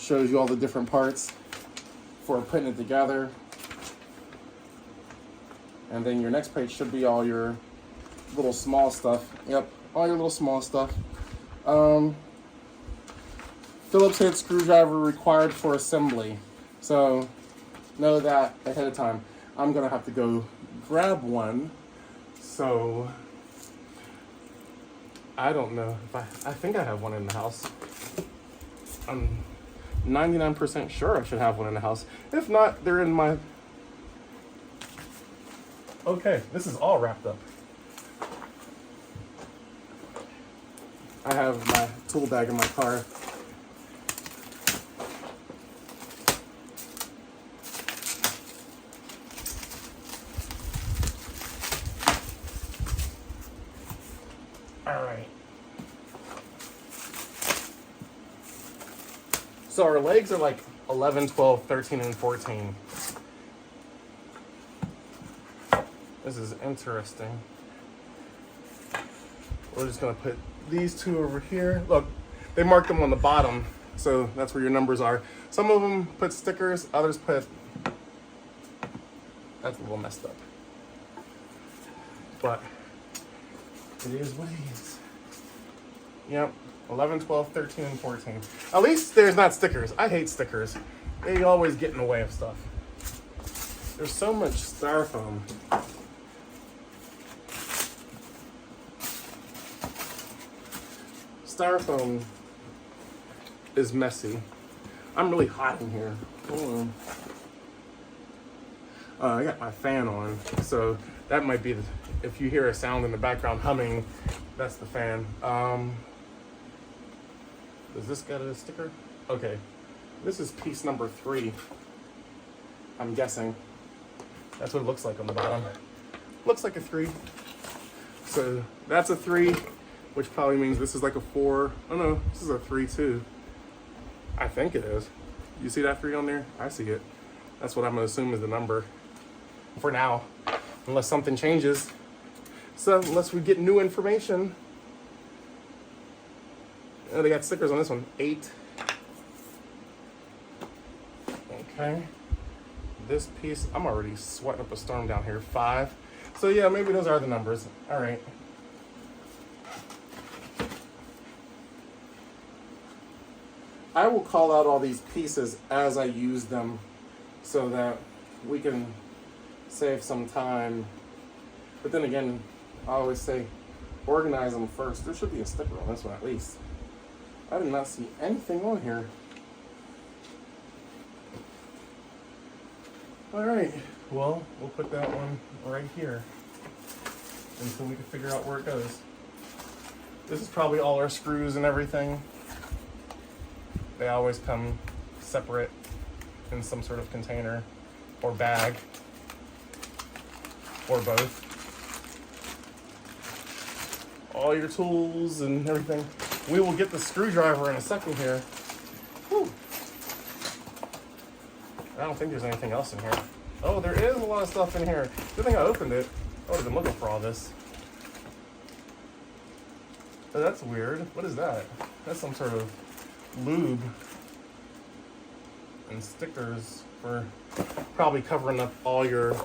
Shows you all the different parts for putting it together. And then your next page should be all your little small stuff. Yep, all your little small stuff. Phillips head screwdriver required for assembly. So know that ahead of time. I'm gonna have to go grab one. So I don't know if I think I have one in the house. I'm 99% sure I should have one in the house. If not, they're in my... Okay, this is all wrapped up. I have my tool bag in my car. All right. So our legs are like 11, 12, 13, and 14. This is interesting. We're just gonna put these two over here. Look, they marked them on the bottom, so that's where your numbers are. Some of them put stickers, others put... That's a little messed up. But it is what it is. Yep, 11, 12, 13, and 14. At least there's not stickers. I hate stickers. They always get in the way of stuff. There's so much styrofoam. Styrofoam is messy. I'm really hot in here. Hold on. I got my fan on, so that might be, if you hear a sound in the background humming, that's the fan. Does this got a sticker? Okay, this is piece number 3. I'm guessing. That's what it looks like on the bottom. Looks like a 3. So that's a 3. Which probably means this is like a 4. Oh no, this is a 3 too. I think it is. You see that 3 on there? I see it. That's what I'm gonna assume is the number for now, unless something changes. So unless we get new information. Oh, they got stickers on this one. 8. Okay. This piece, I'm already sweating up a storm down here. 5. So yeah, maybe those are the numbers. All right. I will call out all these pieces as I use them so that we can save some time. But then again, I always say, organize them first. There should be a sticker on this one at least. I did not see anything on here. All right, well, we'll put that one right here until we can figure out where it goes. This is probably all our screws and everything. They always come separate in some sort of container or bag or both. All your tools and everything. We will get the screwdriver in a second here. Whew. I don't think there's anything else in here. Oh, there is a lot of stuff in here. Good thing I opened it. I would have been looking for all this. Oh, that's weird. What is that? That's some sort of lube and stickers for probably covering up all your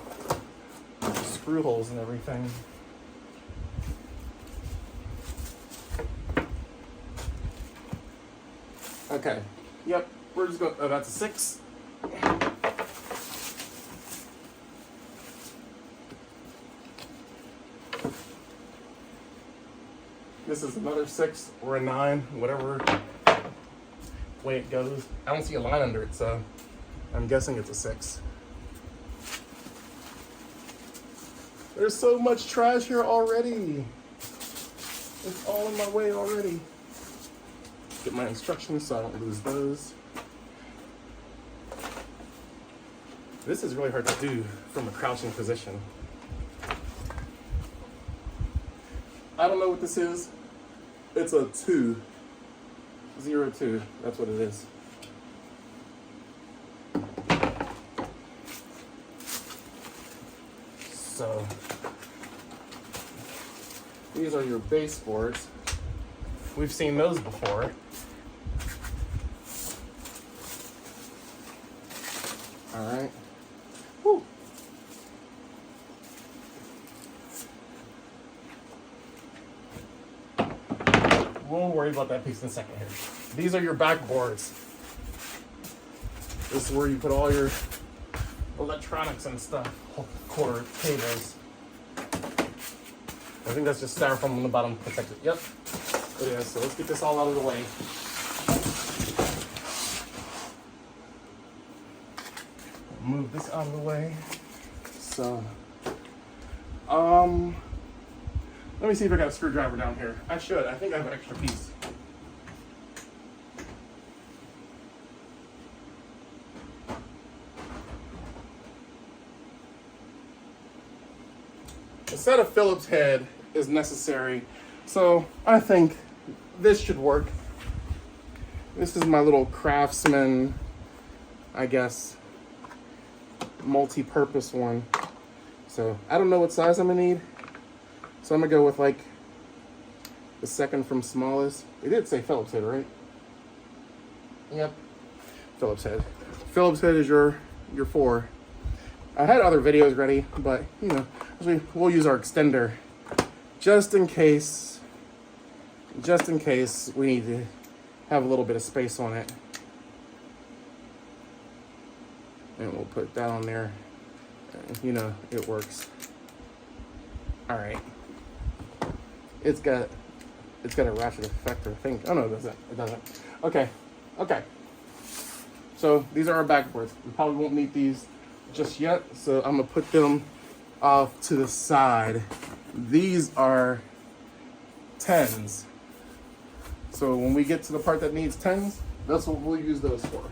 screw holes and everything. Okay, yep, we're just going, oh, that's a 6. This is another 6 or a 9, whatever way it goes. I don't see a line under it, so I'm guessing it's a 6. There's so much trash here already. It's all in my way already. Get my instructions so I don't lose those. This is really hard to do from a crouching position. I don't know what this is. It's a 2. 02. That's what it is. So these are your baseboards. We've seen those before. All right. Whew. We'll worry about that piece in a second here. These are your backboards. This is where you put all your electronics and stuff, quarter cables. I think that's just styrofoam on the bottom to protect it. Yep, it is. So let's get this all out of the way. Move this out of the way. So, let me see if I got a screwdriver down here. I should. I think I have an extra piece. A set of Phillips head is necessary, so I think this should work. This is my little Craftsman, I guess, multi-purpose one. So I don't know what size I'm gonna need, so I'm gonna go with like the second from smallest. It did say Phillips head, right? Yep, Phillips head. Phillips head is your 4. I had other videos ready, but you know, we'll use our extender just in case we need to have a little bit of space on it. And we'll put that on there. You know, it works. All right. It's got a ratchet effect, I think. Oh no, it doesn't. It doesn't. Okay. Okay. So these are our backboards. We probably won't need these just yet, so I'm gonna put them off to the side. These are 10s. So when we get to the part that needs 10s, that's what we'll use those for.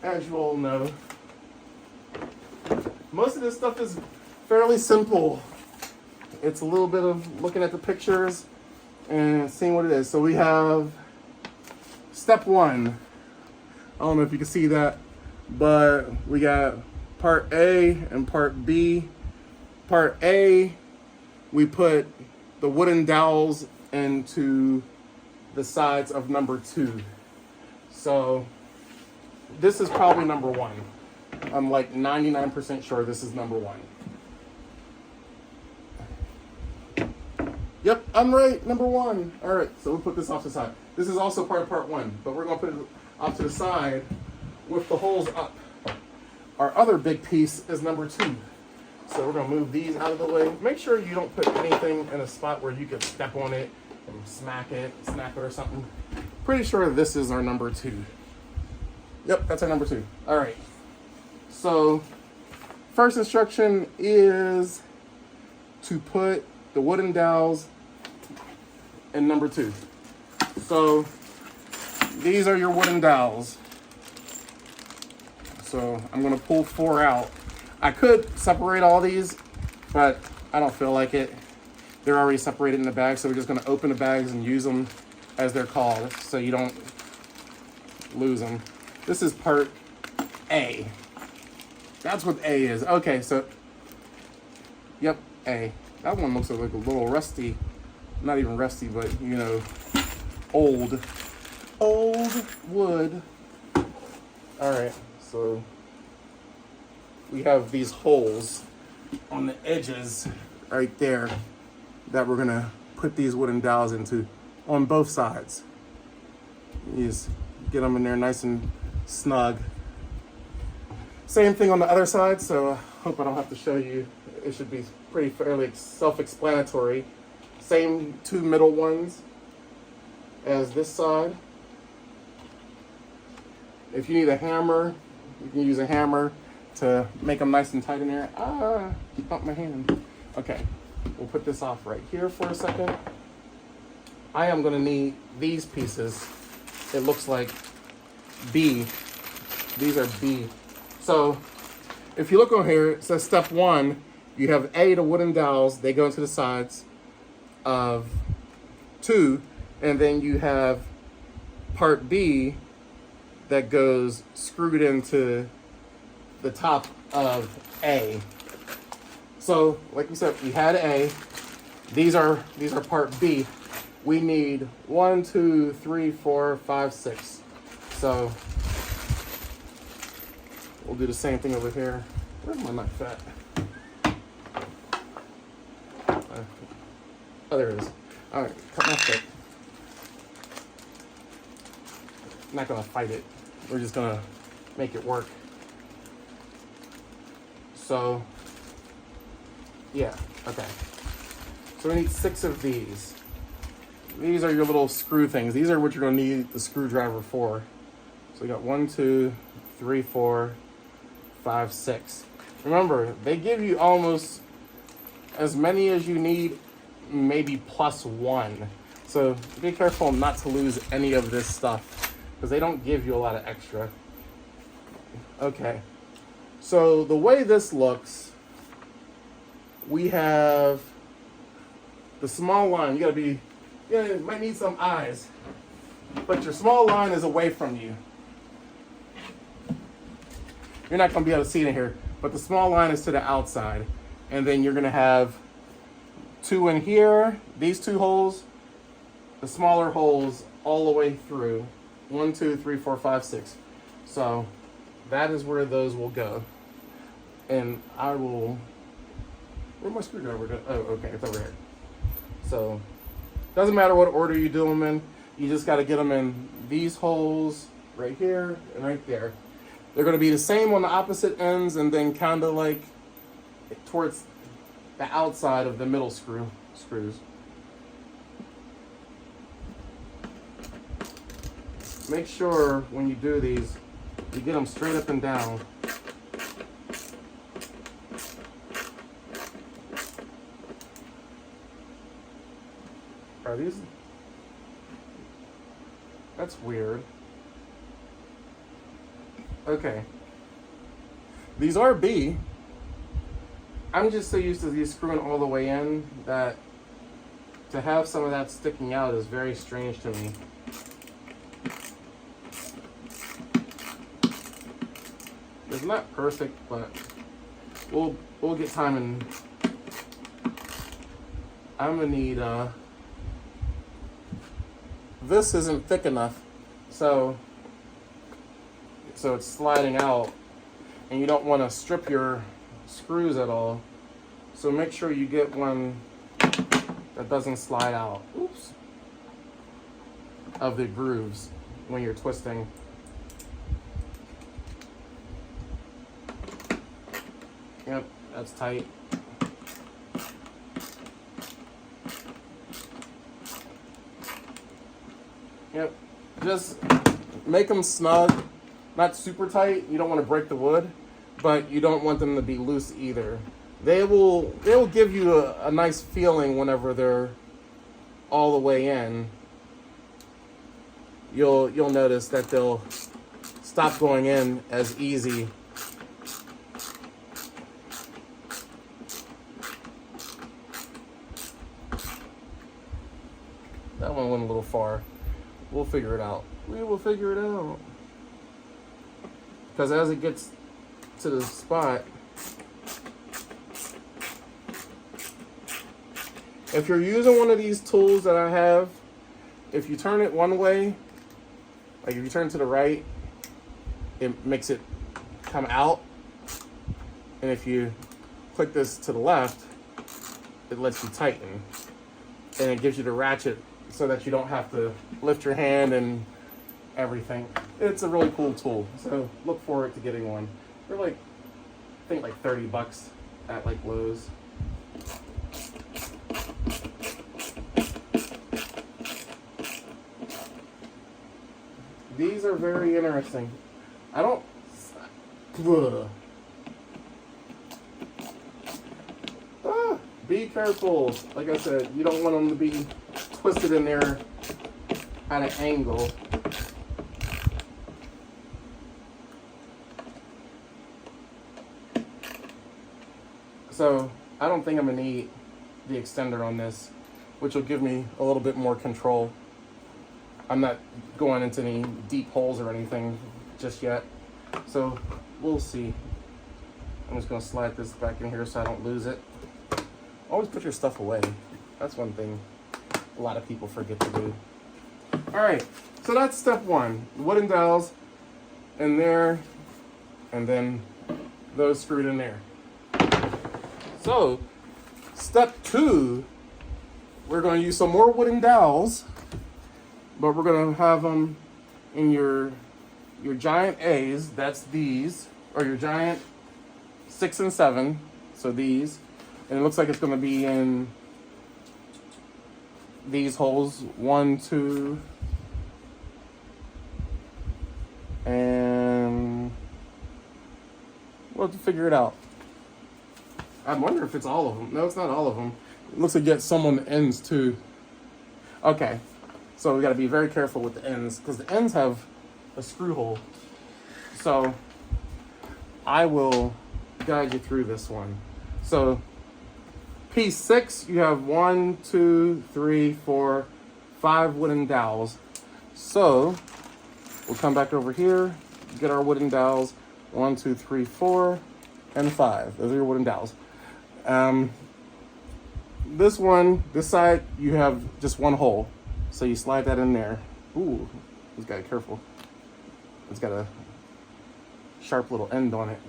As you all know, most of this stuff is fairly simple. It's a little bit of looking at the pictures and seeing what it is. So we have step 1. I don't know if you can see that, but we got part A and part B. Part A, we put the wooden dowels into the sides of number 2. So this is probably number 1. I'm like 99% sure this is number 1. Yep, I'm right, number 1. All right, so we'll put this off to the side. This is also part of part 1, but we're gonna put it off to the side with the holes up. Our other big piece is number 2. So we're gonna move these out of the way. Make sure you don't put anything in a spot where you could step on it and smack it, snap it or something. Pretty sure this is our number 2. Yep, that's our number 2. All right. So first instruction is to put the wooden dowels in number 2. So these are your wooden dowels. So I'm gonna pull 4 out. I could separate all these, but I don't feel like it. They're already separated in the bag, so we're just gonna open the bags and use them as they're called, so you don't lose them. This is part A. That's what A is. Okay, so, yep, A. That one looks like a little rusty. Not even rusty, but, you know, old. Old wood. All right, so we have these holes on the edges right there that we're gonna put these wooden dowels into on both sides. You just get them in there nice and snug. Same thing on the other side, so I hope I don't have to show you. It should be pretty fairly self-explanatory. Same 2 middle ones as this side. If you need a hammer, you can use a hammer to make them nice and tight in there. Ah, bumped my hand. Okay, we'll put this off right here for a second. I am gonna need these pieces. It looks like B. These are B. So if you look on here, it says step 1, you have A, the wooden dowels, they go into the sides of 2, and then you have part B that goes screwed into the top of A. So like we said, we had A. These are part B. We need 1, 2, 3, 4, 5, 6. So We'll do the same thing over here. Where's my nut fat? Oh, there it is. All right, cut my foot. I'm not gonna fight it. We're just gonna make it work. So, yeah, okay. So we need 6 of these. These are your little screw things. These are what you're gonna need the screwdriver for. So we got 1, 2, 3, 4, 5, 6. Remember, they give you almost as many as you need, maybe plus 1. So be careful not to lose any of this stuff because they don't give you a lot of extra. Okay, so the way this looks, we have the small line. You might need some eyes, but your small line is away from you. You're not going to be able to see it in here, but the small line is to the outside. And then you're going to have 2 in here, these 2 holes, the smaller holes all the way through. 1, 2, 3, 4, 5, 6. So that is where those will go. And I will, where'd my screwdriver go? Oh, okay, it's over here. So doesn't matter what order you do them in. You just got to get them in these holes right here and right there. They're going to be the same on the opposite ends and then kind of like towards the outside of the middle screws. Make sure when you do these, you get them straight up and down. Are these? That's weird. Okay. These are B. I'm just so used to these screwing all the way in that to have some of that sticking out is very strange to me. It's not perfect, but we'll get time and I'm gonna need this isn't thick enough, so it's sliding out and you don't want to strip your screws at all, so make sure you get one that doesn't slide out. Oops. Of the grooves when you're twisting. Yep, that's tight. Yep, just make them snug, not super tight. You don't want to break the wood, but you don't want them to be loose either. They'll give you a nice feeling whenever they're all the way in. You'll notice that they'll stop going in as easy. That one went a little far. We'll figure it out. We will figure it out. Because as it gets to the spot, if you're using one of these tools that I have, if you turn it one way, like if you turn to the right, it makes it come out. And if you click this to the left, it lets you tighten. And it gives you the ratchet so that you don't have to lift your hand and everything. It's a really cool tool, so look forward to getting one. They're like, I think like $30 at like Lowe's. These are very interesting. I don't, be careful. Like I said, you don't want them to be twisted in there at an angle. So I don't think I'm gonna need the extender on this, which will give me a little bit more control. I'm not going into any deep holes or anything just yet, so we'll see. I'm just gonna slide this back in here so I don't lose it. Always put your stuff away. That's one thing a lot of people forget to do. All right, so that's step one. Wooden dowels in there, and then those screwed in there. So, step 2, we're going to use some more wooden dowels, but we're going to have them in your giant A's, that's these, or your giant 6 and 7, so these, and it looks like it's going to be in these holes, 1, 2, and we'll have to figure it out. I wonder if it's all of them. No, it's not all of them. It looks like you get some on the ends too. Okay, so we got to be very careful with the ends because the ends have a screw hole. So I will guide you through this one. So piece 6, you have 1, 2, 3, 4, 5 wooden dowels. So we'll come back over here, get our wooden dowels. 1, 2, 3, 4, and 5. Those are your wooden dowels. This one, this side, you have just one hole. So you slide that in there. Ooh, just gotta be careful. It's got a sharp little end on it.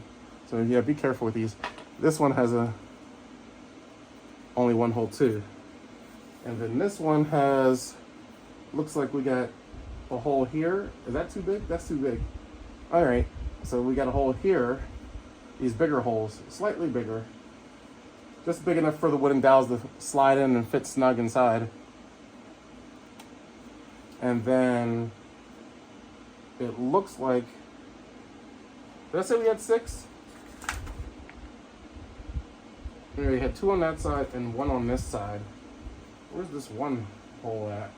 So yeah, be careful with these. This one has only one hole too. And then this one has, looks like we got a hole here. Is that too big? That's too big. All right, so we got a hole here. These bigger holes, slightly bigger. Just big enough for the wooden dowels to slide in and fit snug inside. And then it looks like, did I say we had 6? We had 2 on that side and 1 on this side. Where's this one hole at?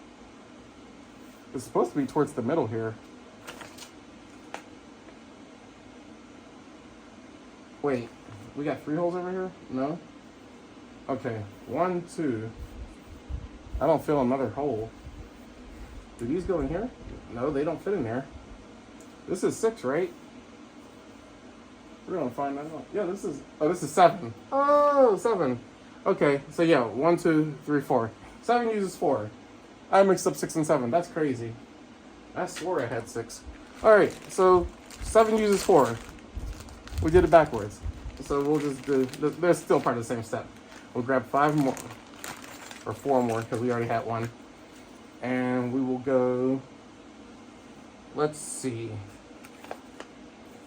It's supposed to be towards the middle here. Wait, we got 3 holes over here? No? Okay, 1, 2. I don't feel another hole. Do these go in here? No, they don't fit in there. This is 6, right? We're gonna find that out. Yeah, this is 7. Oh, 7. Okay, so yeah, 1, 2, 3, 4. 7 uses 4. I mixed up 6 and 7. That's crazy. I swore I had 6. All right, so 7 uses 4. We did it backwards. So we'll just do, they're still part of the same step. We'll grab 5 more, or 4 more, because we already had 1. And we will go, let's see,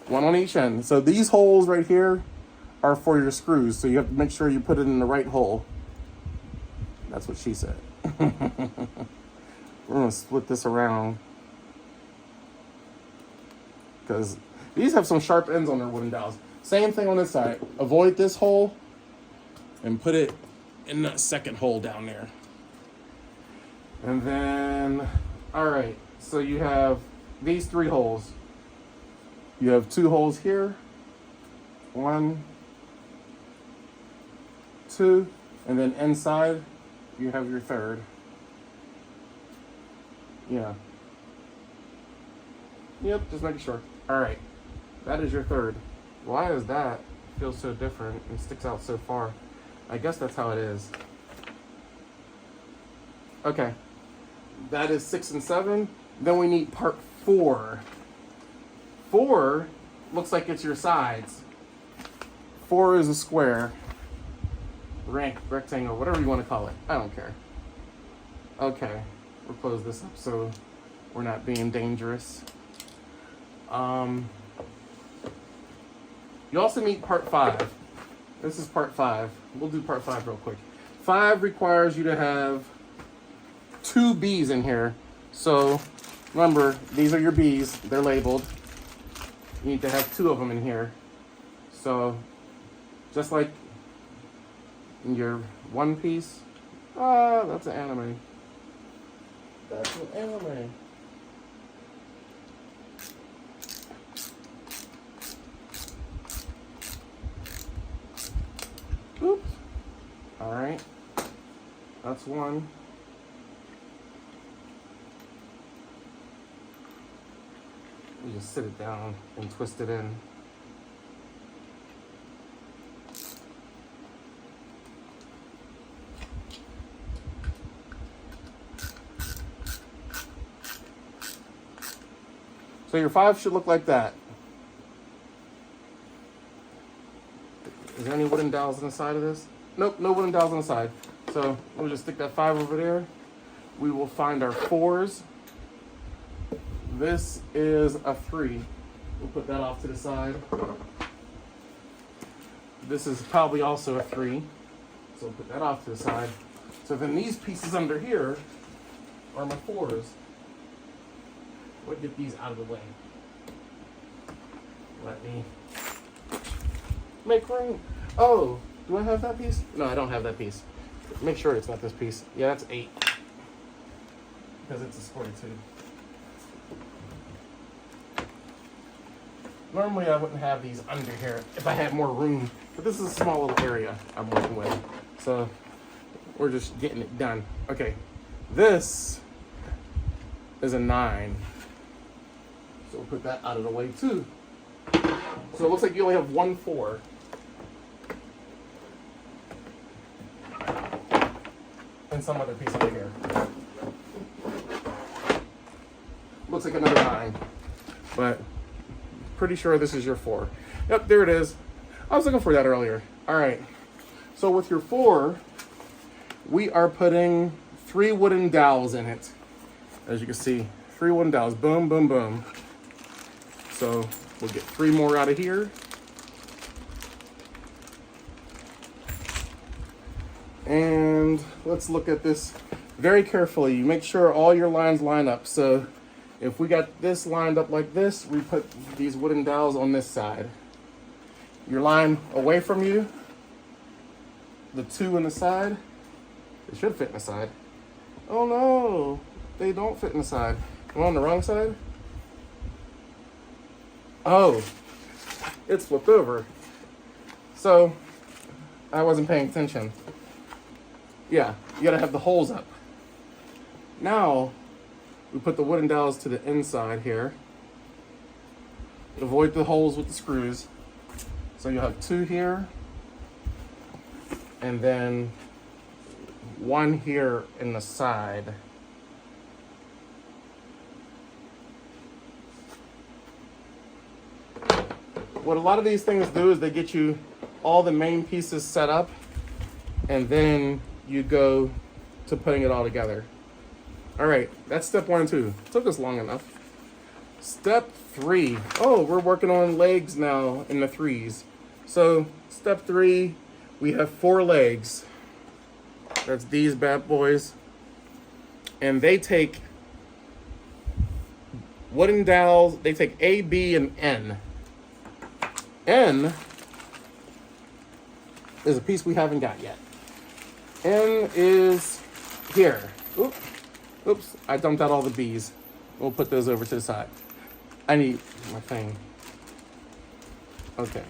1 on each end. So these holes right here are for your screws. So you have to make sure you put it in the right hole. That's what she said. We're gonna split this around because these have some sharp ends on their wooden dowels. Same thing on this side. Avoid this hole and put it in that second hole down there. And then, all right, so you have these 3 holes. You have 2 holes here. 1, 2, and then inside you have your 3rd. Yeah. Yep, just making sure. All right, that is your 3rd. Why does that feel so different and sticks out so far? I guess that's how it is. Okay, that is 6 and 7. Then we need part 4. 4 looks like it's your sides. 4 is a square, rectangle, whatever you want to call it. I don't care. Okay, we'll close this up so we're not being dangerous. You also need part 5. This is part 5. We'll do part 5 real quick. 5 requires you to have 2 B's in here. So remember, these are your B's. They're labeled. You need to have 2 of them in here. So just like in your one piece. Ah, that's an anime. That's an anime. Oops. All right. That's 1. You just sit it down and twist it in. So your 5 should look like that. Is there any wooden dowels on the side of this? Nope, no wooden dowels on the side. So we'll just stick that 5 over there. We will find our 4s. This is a 3. We'll put that off to the side. This is probably also a 3. So we'll put that off to the side. So then these pieces under here are my 4s. We'll get these out of the way. Let me make room. Oh, do I have that piece? No, I don't have that piece. Make sure it's not this piece. Yeah, that's 8. Because it's a 42. Normally I wouldn't have these under here if I had more room, but this is a small little area I'm working with. So we're just getting it done. Okay, this is a 9. So we'll put that out of the way too. So it looks like you only have 1 4. And some other piece over here. Looks like another 9. But pretty sure this is your 4. Yep, there it is. I was looking for that earlier. All right. So with your 4, we are putting 3 wooden dowels in it. As you can see, 3 wooden dowels. Boom, boom, boom. So we'll get 3 more out of here. And let's look at this very carefully. You make sure all your lines line up. So if we got this lined up like this, we put these wooden dowels on this side. Your line away from you, the 2 in the side, they should fit in the side. Oh no, they don't fit in the side. Am I on the wrong side? Oh, it's flipped over. So I wasn't paying attention. Yeah, you gotta have the holes up. Now, we put the wooden dowels to the inside here. Avoid the holes with the screws. So you'll have 2 here, and then 1 here in the side. What a lot of these things do is they get you all the main pieces set up, and then you go to putting it all together. All right, that's step 1 and 2. Took us long enough. Step 3. Oh, we're working on legs now in the 3s. So step 3, we have 4 legs. That's these bad boys. And they take wooden dowels. They take A, B, and N. N is a piece we haven't got yet. N is here. Oops, I dumped out all the B's. We'll put those over to the side. I need my thing. Okay.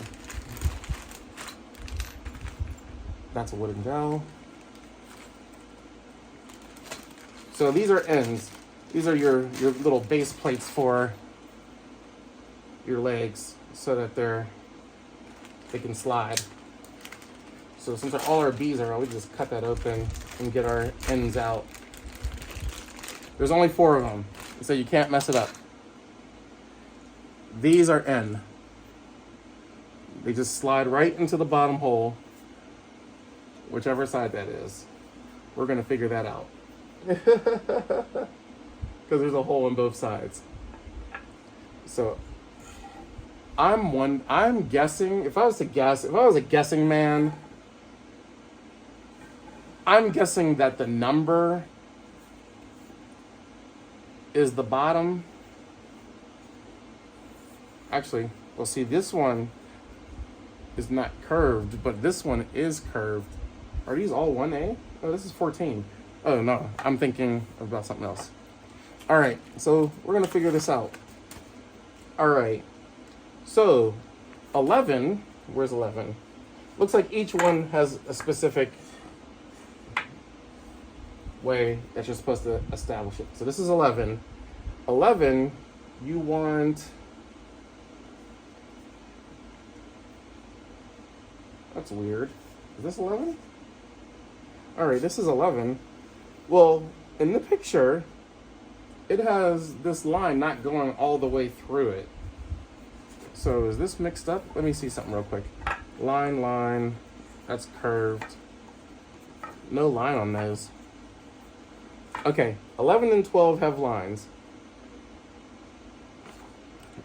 That's a wooden dowel. So these are ends. These are your little base plates for your legs so that they can slide. So since all our B's are out, we just cut that open and get our ends out. There's only 4 of them, so you can't mess it up. These are N. They just slide right into the bottom hole, whichever side that is. We're gonna figure that out. Because there's a hole on both sides. So I'm guessing, if I was a guessing man, I'm guessing that the number is the bottom. Actually, well, see, this one is not curved, but this one is curved. Are these all 1A? Oh, this is 14. Oh, no, I'm thinking about something else. All right, so we're gonna figure this out. All right, so 11, where's 11? Looks like each one has a specific way that you're supposed to establish it. So this is 11. 11, you want, that's weird. Is this 11? All right, this is 11. Well, in the picture, it has this line not going all the way through it. So is this mixed up? Let me see something real quick. Line, line. That's curved. No line on those. Okay, 11 and 12 have lines.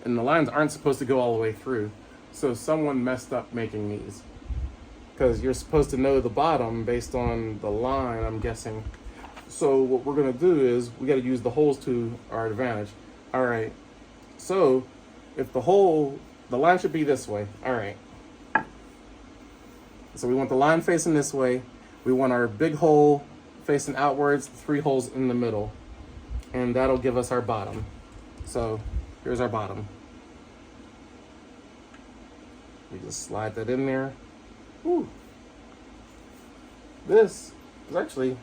And the lines aren't supposed to go all the way through. So someone messed up making these. Because you're supposed to know the bottom based on the line, I'm guessing. So what we're going to do is we got to use the holes to our advantage. All right. So if the line should be this way. All right. So we want the line facing this way. We want our big hole facing outwards, 3 holes in the middle. And that'll give us our bottom. So here's our bottom. We just slide that in there. Whew. This is actually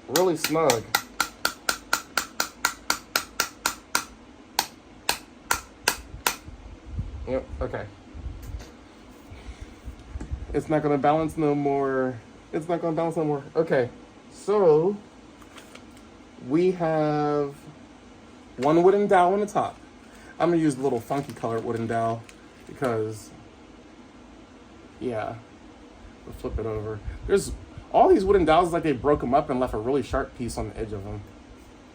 really snug. Yep, okay. It's not gonna balance no more. It's not gonna balance no more. Okay, so we have one wooden dowel on the top. I'm gonna use the little funky colored wooden dowel because, yeah, we'll flip it over. There's all these wooden dowels, like they broke them up and left a really sharp piece on the edge of them.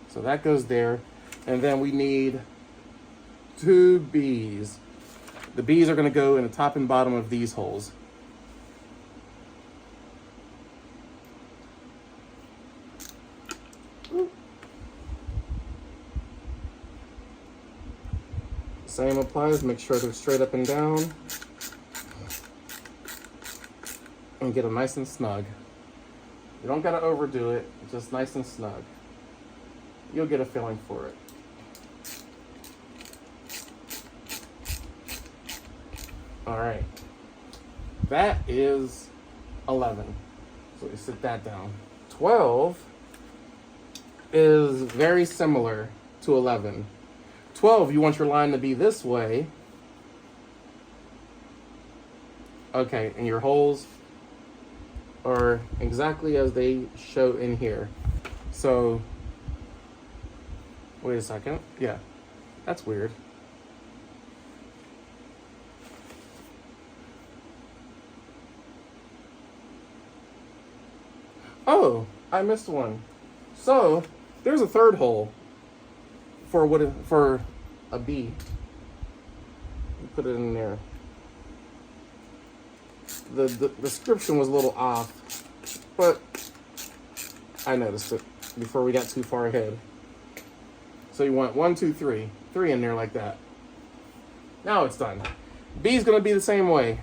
So that goes there. And then we need 2 bees. The bees are gonna go in the top and bottom of these holes. Same applies, make sure they're straight up and down. And get them nice and snug. You don't gotta overdo it, just nice and snug. You'll get a feeling for it. All right, that is 11. So we sit that down. 12 is very similar to 11. 12, you want your line to be this way. Okay, and your holes are exactly as they show in here. So, wait a second. Yeah, that's weird. Oh, I missed one. So, there's a third hole for a bee. Put it in there. The description was a little off, but I noticed it before we got too far ahead. So you want 1, 2, 3 in there like that. Now it's done. Bee's gonna be the same way.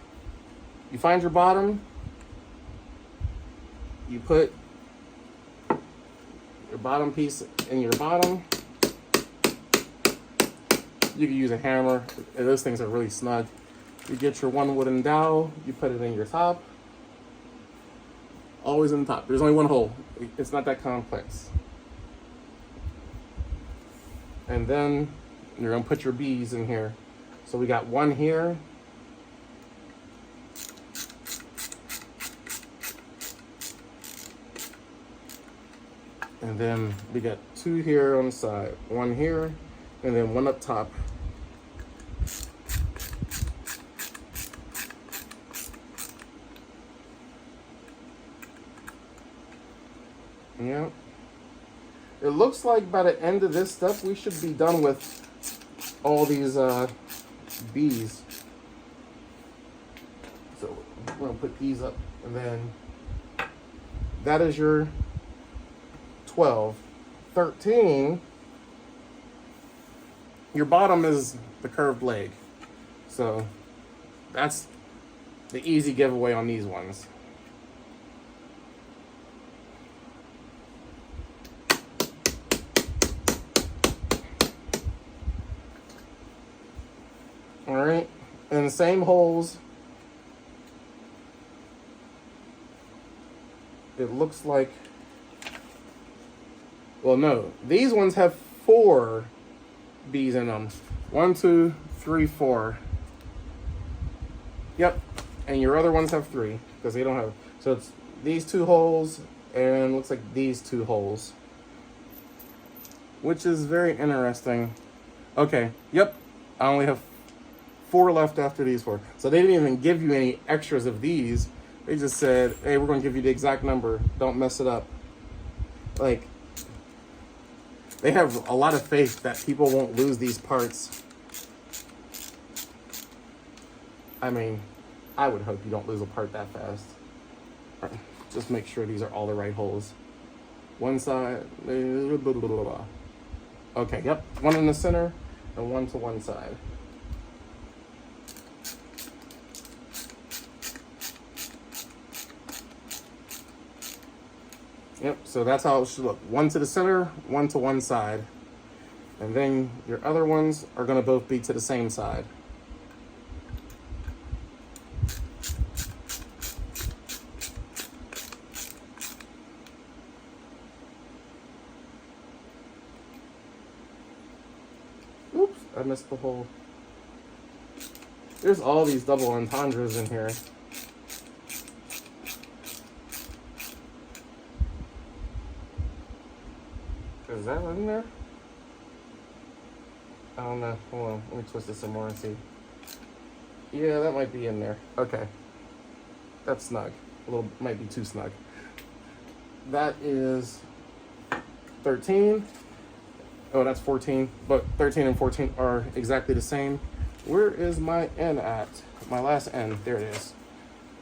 You find your bottom. You put your bottom piece in your bottom. You can use a hammer. Those things are really snug. You get your one wooden dowel. You put it in your top. Always in the top. There's only one hole. It's not that complex. And then you're gonna put your bees in here. So we got one here. And then we got 2 here on the side. 1 here, and then 1 up top. Yeah. It looks like by the end of this stuff, we should be done with all these bees. So we're gonna put these up, and then that is your 12. 13, your bottom is the curved leg. So that's the easy giveaway on these ones. All right, and the same holes. It looks like, well, no, these ones have 4 bees in them. 1, 2, 3, 4. Yep, and your other ones have 3 because they don't have. So it's these 2 holes and looks like these 2 holes, which is very interesting. Okay, yep, I only have 4 left after these 4. So they didn't even give you any extras of these. They just said, hey, we're going to give you the exact number. Don't mess it up. Like, they have a lot of faith that people won't lose these parts. I mean, I would hope you don't lose a part that fast. All right, just make sure these are all the right holes. One side, blah, blah, blah, blah. Okay, yep, one in the center and one to one side. Yep, so that's how it should look. One to the center, one to one side. And then your other ones are gonna both be to the same side. Oops, I missed the hole. There's all these double entendres in here. Is that in there? I don't know. Hold on. Let me twist it some more and see. Yeah, that might be in there. Okay. That's snug. A little, might be too snug. That is 13. Oh, that's 14. But 13 and 14 are exactly the same. Where is my N at? My last N. There it is.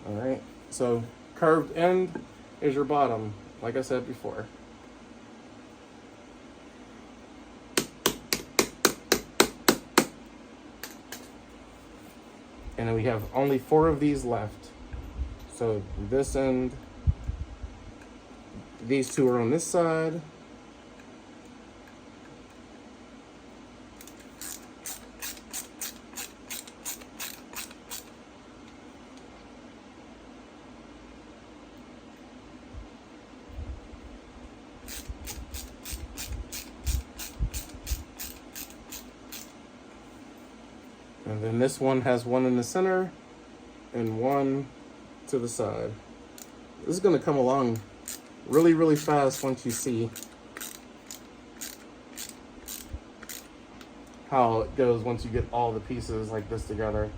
All right. So curved end is your bottom, like I said before. And then we have only 4 of these left. So this end, these 2 are on this side. And then this one has one in the center and one to the side. This is going to come along really, really fast once you see how it goes once you get all the pieces like this together.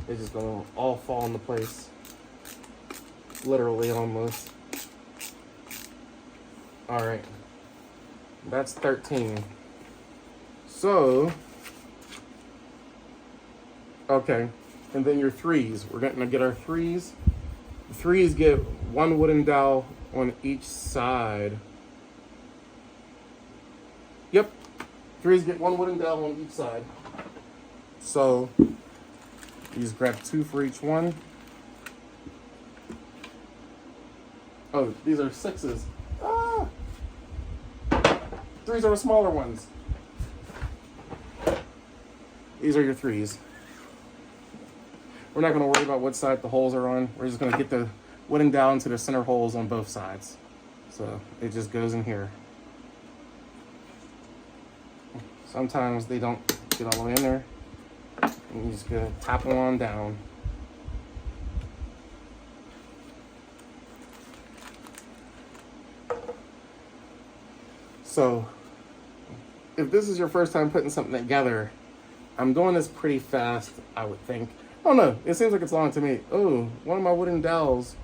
It's just going to all fall into place. Literally, almost. All right. That's 13. So... okay, and then your 3s. We're going to get our 3s. The 3s get 1 wooden dowel on each side. Yep, 3s get 1 wooden dowel on each side. So, you just grab 2 for each one. Oh, these are 6s. Ah! 3s are the smaller ones. These are your 3s. We're not going to worry about what side the holes are on. We're just going to get the wooden down to the center holes on both sides. So it just goes in here. Sometimes they don't get all the way in there. And you just going to tap them on down. So if this is your first time putting something together, I'm doing this pretty fast, I would think. Oh no, it seems like it's long to me. Oh, one of my wooden dowels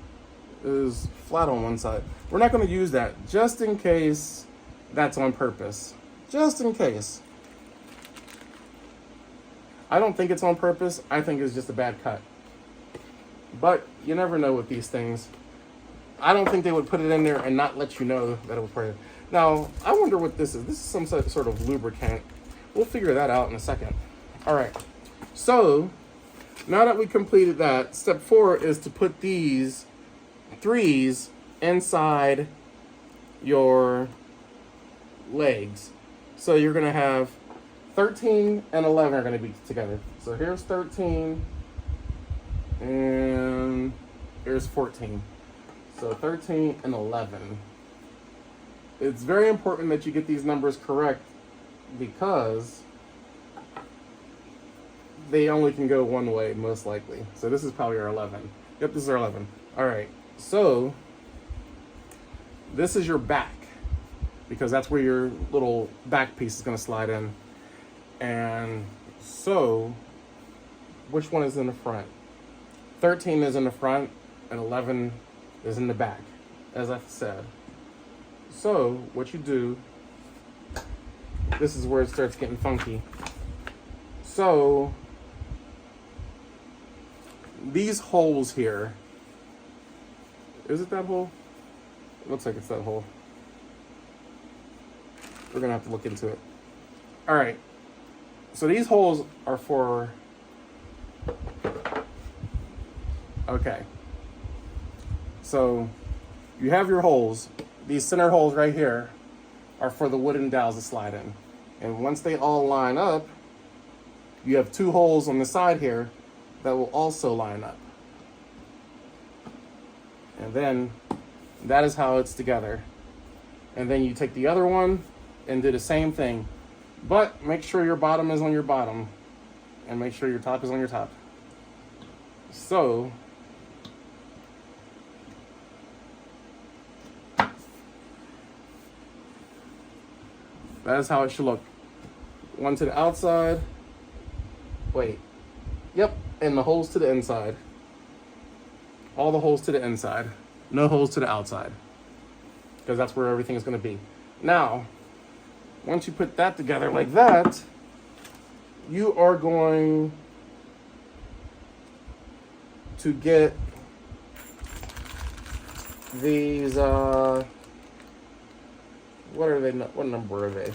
is flat on one side. We're not going to use that, just in case that's on purpose. Just in case. I don't think it's on purpose. I think it's just a bad cut. But you never know with these things. I don't think they would put it in there and not let you know that it was part of it. Now, I wonder what this is. This is some sort of lubricant. We'll figure that out in a second. All right, so... now that we completed that, step 4 is to put these 3s inside your legs. So you're going to have 13 and 11 are going to be together. So here's 13 and here's 14. So 13 and 11. It's very important that you get these numbers correct because they only can go one way, most likely. So this is probably our 11. Yep, this is our 11. All right, so this is your back because that's where your little back piece is going to slide in. And so which one is in the front. 13 is in the front and 11 is in the back, as I said. So what you do, this is where it starts getting funky. So these holes here, is it that hole? It looks like it's that hole. We're gonna have to look into it. All right, so these holes are for, okay. So you have your holes. These center holes right here are for the wooden dowels to slide in. And once they all line up, you have 2 holes on the side here that will also line up. And then that is how it's together. And then you take the other one and do the same thing. But make sure your bottom is on your bottom and make sure your top is on your top. So that is how it should look. One to the outside. Wait. Yep. And the holes to the inside. All the holes to the inside. No holes to the outside. Because that's where everything is going to be. Now, once you put that together like that, you are going to get these, what are they? What number are they?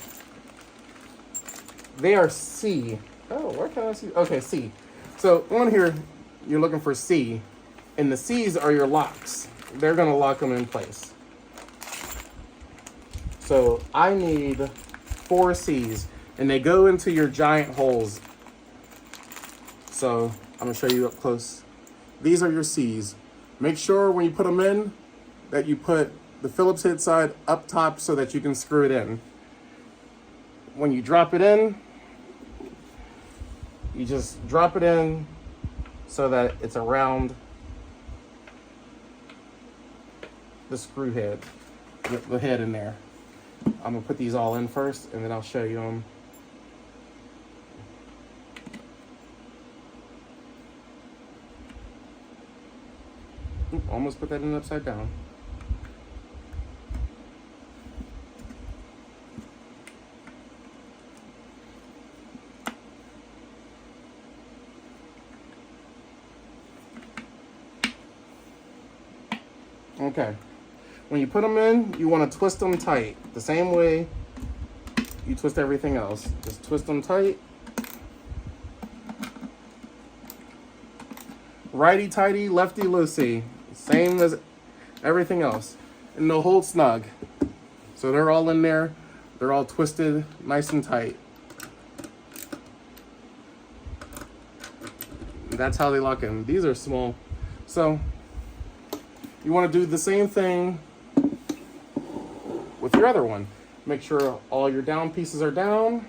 They are C. Oh, where can I see? Okay, C. So on here, you're looking for C, and the C's are your locks. They're gonna lock them in place. So I need 4 C's, and they go into your giant holes. So I'm gonna show you up close. These are your C's. Make sure when you put them in that you put the Phillips head side up top so that you can screw it in. When you drop it in, you just drop it in so that it's around the screw head, the head in there. I'm gonna put these all in first and then I'll show you them. Oop, almost put that in upside down. Okay, when you put them in, you want to twist them tight the same way you twist everything else. Just twist them tight. Righty tighty, lefty loosey, same as everything else, and they'll hold snug. So they're all in there, they're all twisted nice and tight. That's how they lock in. These are small, so you want to do the same thing with your other one. Make sure all your down pieces are down.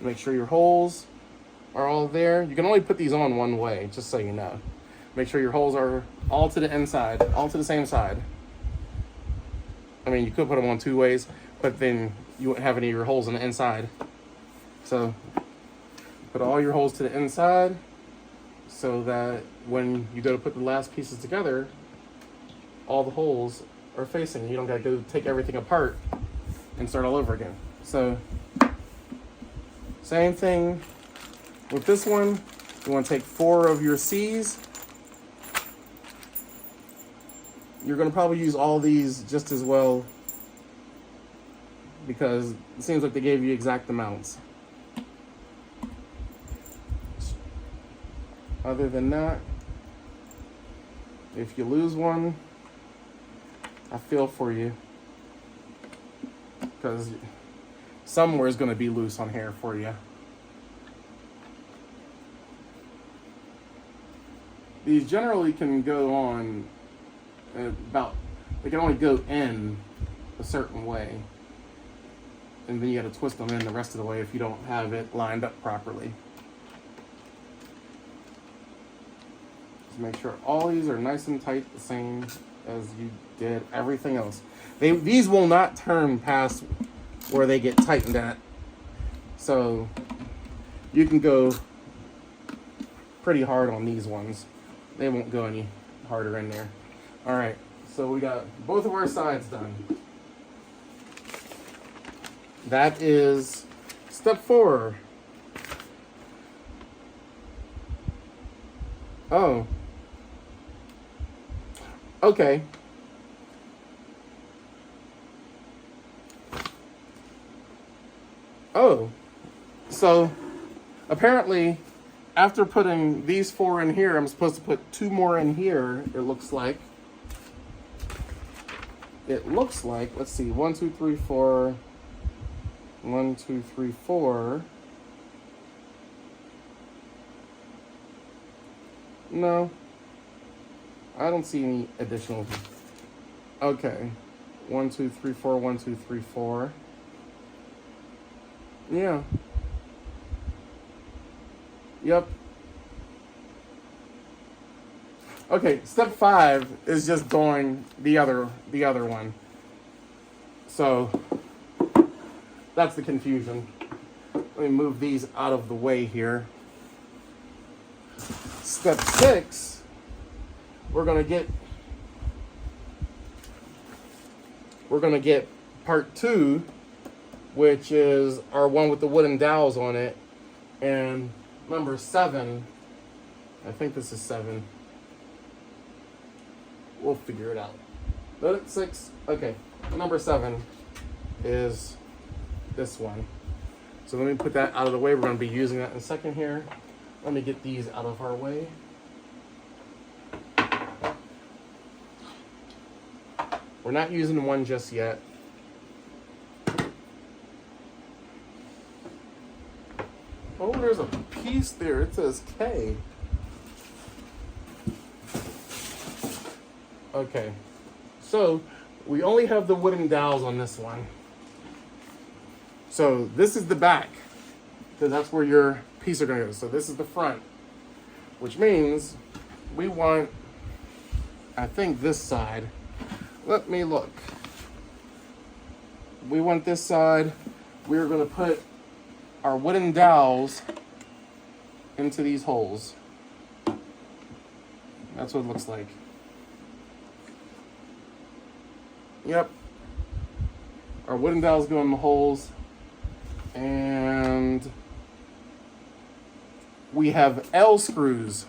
Make sure your holes are all there. You can only put these on one way, just so you know. Make sure your holes are all to the inside, all to the same side. I mean, you could put them on 2 ways, but then you wouldn't have any of your holes on the inside. So put all your holes to the inside, so that when you go to put the last pieces together, all the holes are facing. You don't gotta go take everything apart and start all over again. So, same thing with this one. You wanna take 4 of your C's. You're gonna probably use all these just as well because it seems like they gave you exact amounts. Other than that, if you lose one, I feel for you, because somewhere is going to be loose on here for you. These generally can go on they can only go in a certain way, and then you got to twist them in the rest of the way if you don't have it lined up properly. Make sure all these are nice and tight, the same as you did everything else. These will not turn past where they get tightened at. So you can go pretty hard on these ones. They won't go any harder in there. All right, so we got both of our sides done. That is step 4. Oh. Okay. Oh. So, apparently, after putting these 4 in here, I'm supposed to put 2 more in here, it looks like. Let's see, 1, 2, 3, 4. 1, 2, 3, 4. No. I don't see any additional. Okay. 1, 2, 3, 4, 1, 2, 3, 4. Yeah. Yep. Okay, step 5 is just going the other one. So that's the confusion. Let me move these out of the way here. Step 6, we're gonna get part 2, which is our one with the wooden dowels on it, and number 7. I think this is 7. We'll figure it out. But 6. Okay, number 7 is this one. So let me put that out of the way. We're going to be using that in a second here. Let me get these out of our way. We're not using one just yet. Oh, there's a piece there. It says K. Okay. So we only have the wooden dowels on this one. So this is the back, because that's where your piece are going to go. So this is the front, which means we want, I think, this side. Let me look. We want this side. We're going to put our wooden dowels into these holes. That's what it looks like. Yep. Our wooden dowels go in the holes. And we have L screws.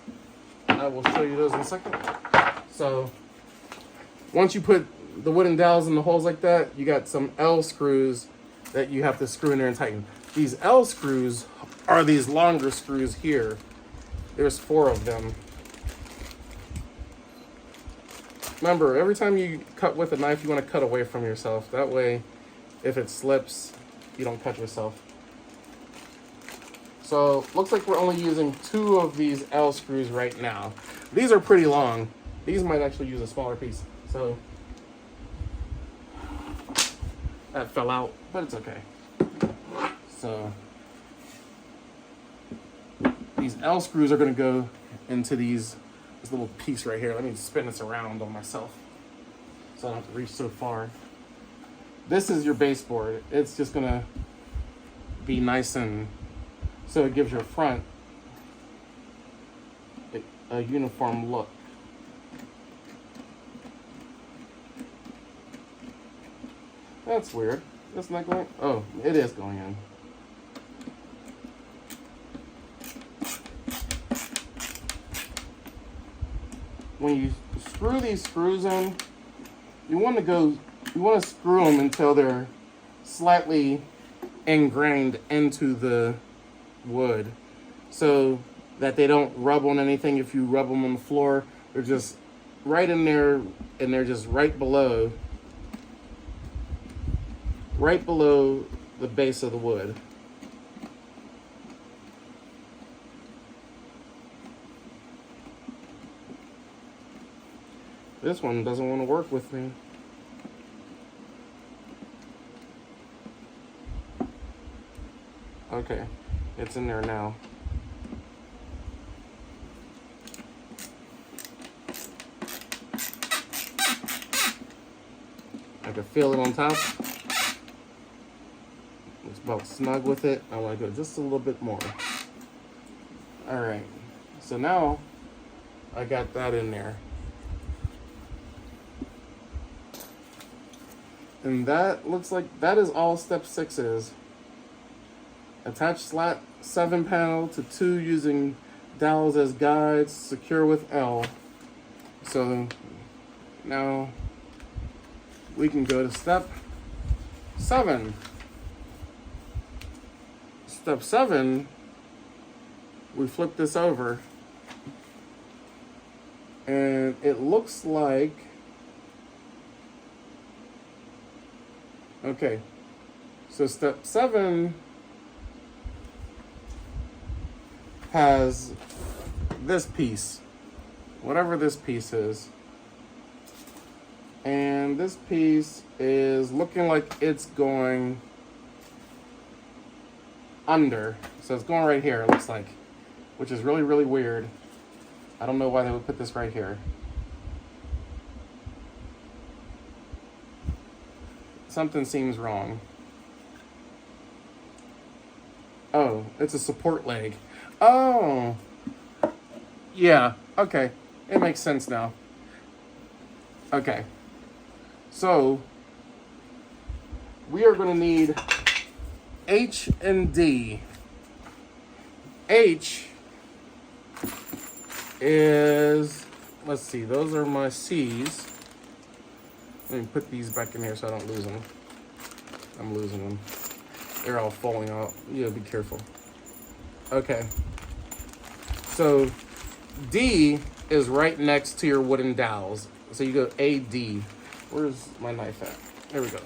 I will show you those in a second. So once you put the wooden dowels in the holes like that, you got some L screws that you have to screw in there and tighten. These L screws are these longer screws here. There's 4 of them. Remember, every time you cut with a knife, you want to cut away from yourself. That way, if it slips, you don't cut yourself. So looks like we're only using 2 of these L screws right now. These are pretty long. These might actually use a smaller piece. So that fell out, but it's okay. So these L screws are going to go into this little piece right here. Let me spin this around on myself so I don't have to reach so far. This is your baseboard. It's just going to be nice, and so it gives your front a uniform look. That's weird. That's not going. Oh, it is going in. When you screw these screws in, you want to screw them until they're slightly ingrained into the wood, so that they don't rub on anything. If you rub them on the floor, they're just right in there, and they're just right below the base of the wood. This one doesn't want to work with me. Okay, it's in there now. I can feel it on top. It's about snug with it. I want to go just a little bit more. All right, so now I got that in there. And that looks like that is all step 6 is. Attach slat 7 panel to 2 using dowels as guides, secure with L. So now we can go to step 7. Step 7, we flip this over and it looks like, okay, so step 7 has this piece, whatever this piece is. And this piece is looking like it's going under. So it's going right here, it looks like, which is really, really weird. I don't know why they would put this right here. Something seems wrong. Oh, it's a support leg. Oh, yeah, okay. It makes sense now. Okay. So, we are going to need H and D. H is, let's see, those are my C's. Let me put these back in here so I don't lose them. I'm losing them. They're all falling out. You gotta be careful. Okay. So D is right next to your wooden dowels. So you go AD. Where's my knife at? There we go.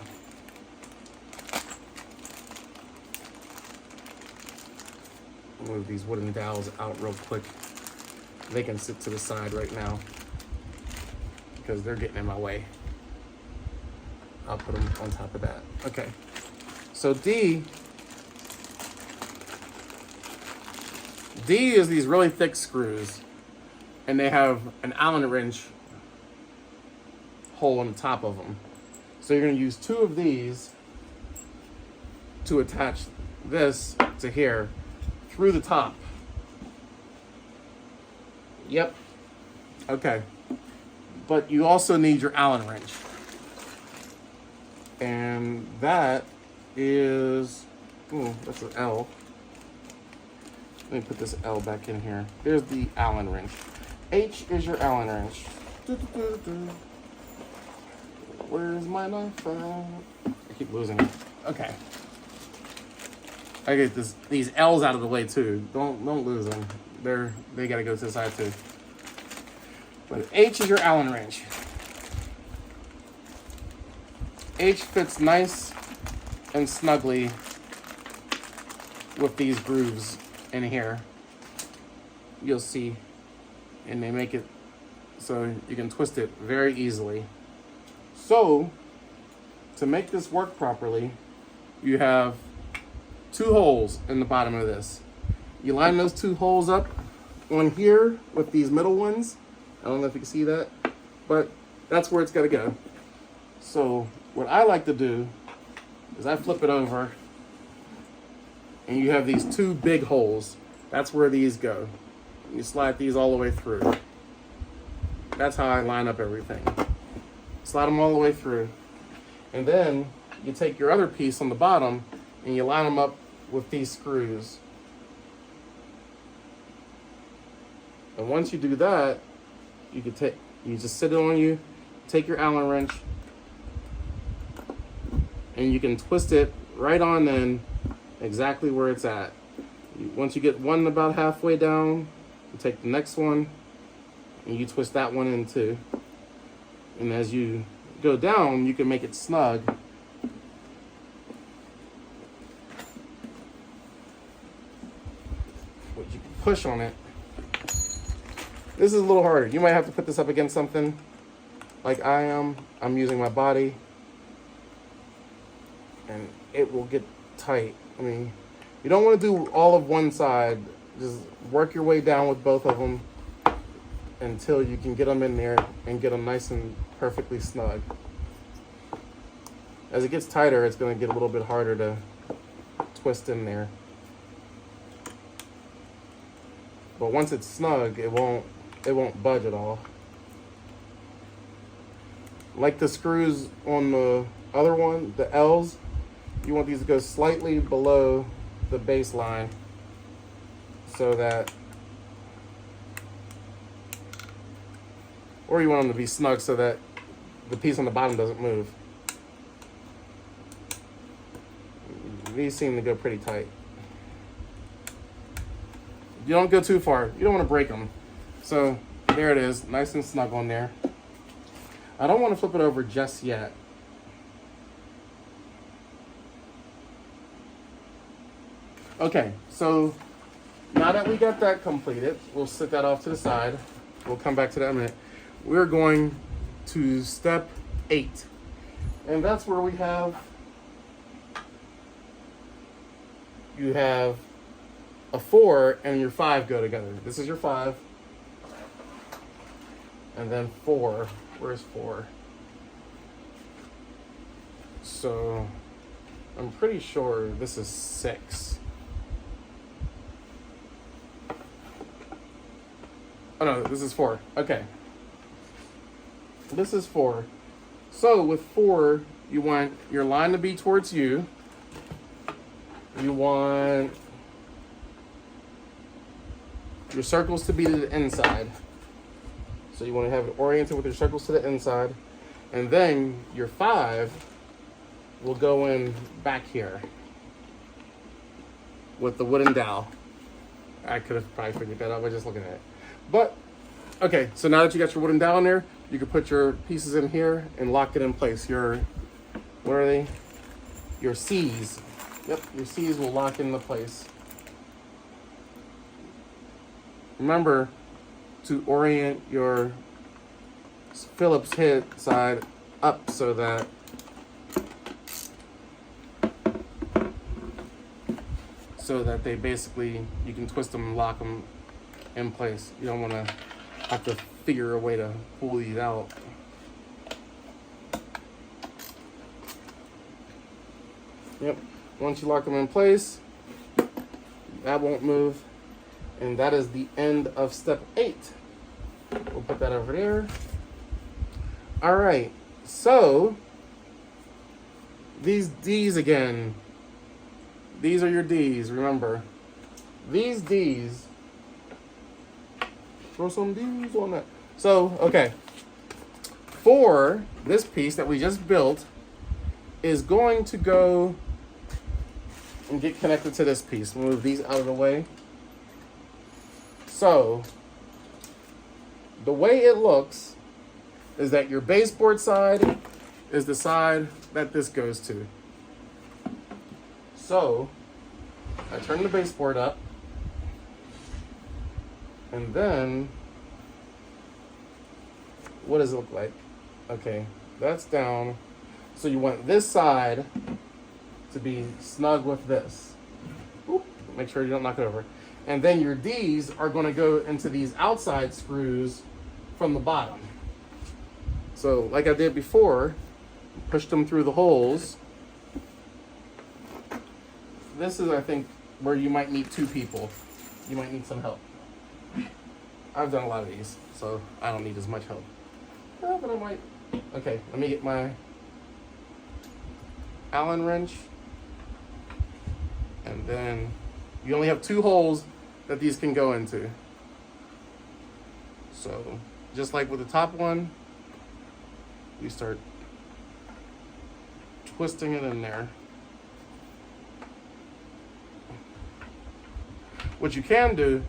Move these wooden dowels out real quick. They can sit to the side right now because they're getting in my way. I'll put them on top of that. Okay. So D is these really thick screws, and they have an Allen wrench hole on the top of them. So you're going to use 2 of these to attach this to here through the top. Yep. Okay. But you also need your Allen wrench. And that is, oh, that's an L. Let me put this L back in here. There's the Allen wrench. H is your Allen wrench. Where's my knife? I keep losing it. Okay. I get these L's out of the way too. Don't lose them. They gotta go to the side too. But H is your Allen wrench. H fits nice and snugly with these grooves in here. You'll see. And they make it so you can twist it very easily. So, to make this work properly, you have 2 holes in the bottom of this. You line those 2 holes up on here with these middle ones. I don't know if you can see that, but that's where it's got to go. So what I like to do is I flip it over and you have these 2 big holes. That's where these go. You slide these all the way through. That's how I line up everything. Slide them all the way through. And then you take your other piece on the bottom and you line them up with these screws. And once you do that, you just sit it on you, take your Allen wrench, and you can twist it right on in exactly where it's at. Once you get one about halfway down, you take the next one and you twist that one in too. And as you go down, you can make it snug. But you can push on it. This is a little harder. You might have to put this up against something like I am. I'm using my body. And it will get tight. I mean, you don't want to do all of one side. Just work your way down with both of them until you can get them in there and get them nice and perfectly snug. As it gets tighter, it's going to get a little bit harder to twist in there. But once it's snug, it won't budge at all. Like the screws on the other one, the L's, you want these to go slightly below the baseline so that, or you want them to be snug so that the piece on the bottom doesn't move. These seem to go pretty tight. You don't go too far. You don't want to break them. So there it is, nice and snug on there. I don't want to flip it over just yet. Okay, so now that we got that completed, we'll set that off to the side. We'll come back to that in a minute. We're going to step 8. And that's where we have, you have a 4 and your 5 go together. This is your 5. And then 4. Where's 4? So I'm pretty sure this is 6. Oh no, this is 4. Okay. This is 4. So with 4, you want your line to be towards you. You want your circles to be to the inside. So you want to have it oriented with your circles to the inside. And then your 5 will go in back here with the wooden dowel. I could have probably figured that out by just looking at it. But, okay, so now that you got your wooden dowel in there, you can put your pieces in here and lock it in place. Your, what are they? Your C's. Yep, your C's will lock into place. Remember to orient your Phillips head side up so that they basically, you can twist them and lock them in place. You don't want to have to figure a way to pull these out. Yep, once you lock them in place, that won't move. And that is the end of step 8. We'll put that over there. All right, so these D's again. These are your D's, remember. These D's, throw some D's on that. So, okay. For this piece that we just built is going to go and get connected to this piece. Move these out of the way. So, the way it looks is that your baseboard side is the side that this goes to. So, I turn the baseboard up, and then, what does it look like? Okay, that's down. So you want this side to be snug with this. Oop, make sure you don't knock it over. And then your D's are going to go into these outside screws from the bottom. So like I did before, push them through the holes. This is, I think, where you might need 2 people. You might need some help. I've done a lot of these, so I don't need as much help. But I might. Okay, let me get my Allen wrench. And then you only have 2 holes that these can go into. So just like with the top one, you start twisting it in there. What you can do,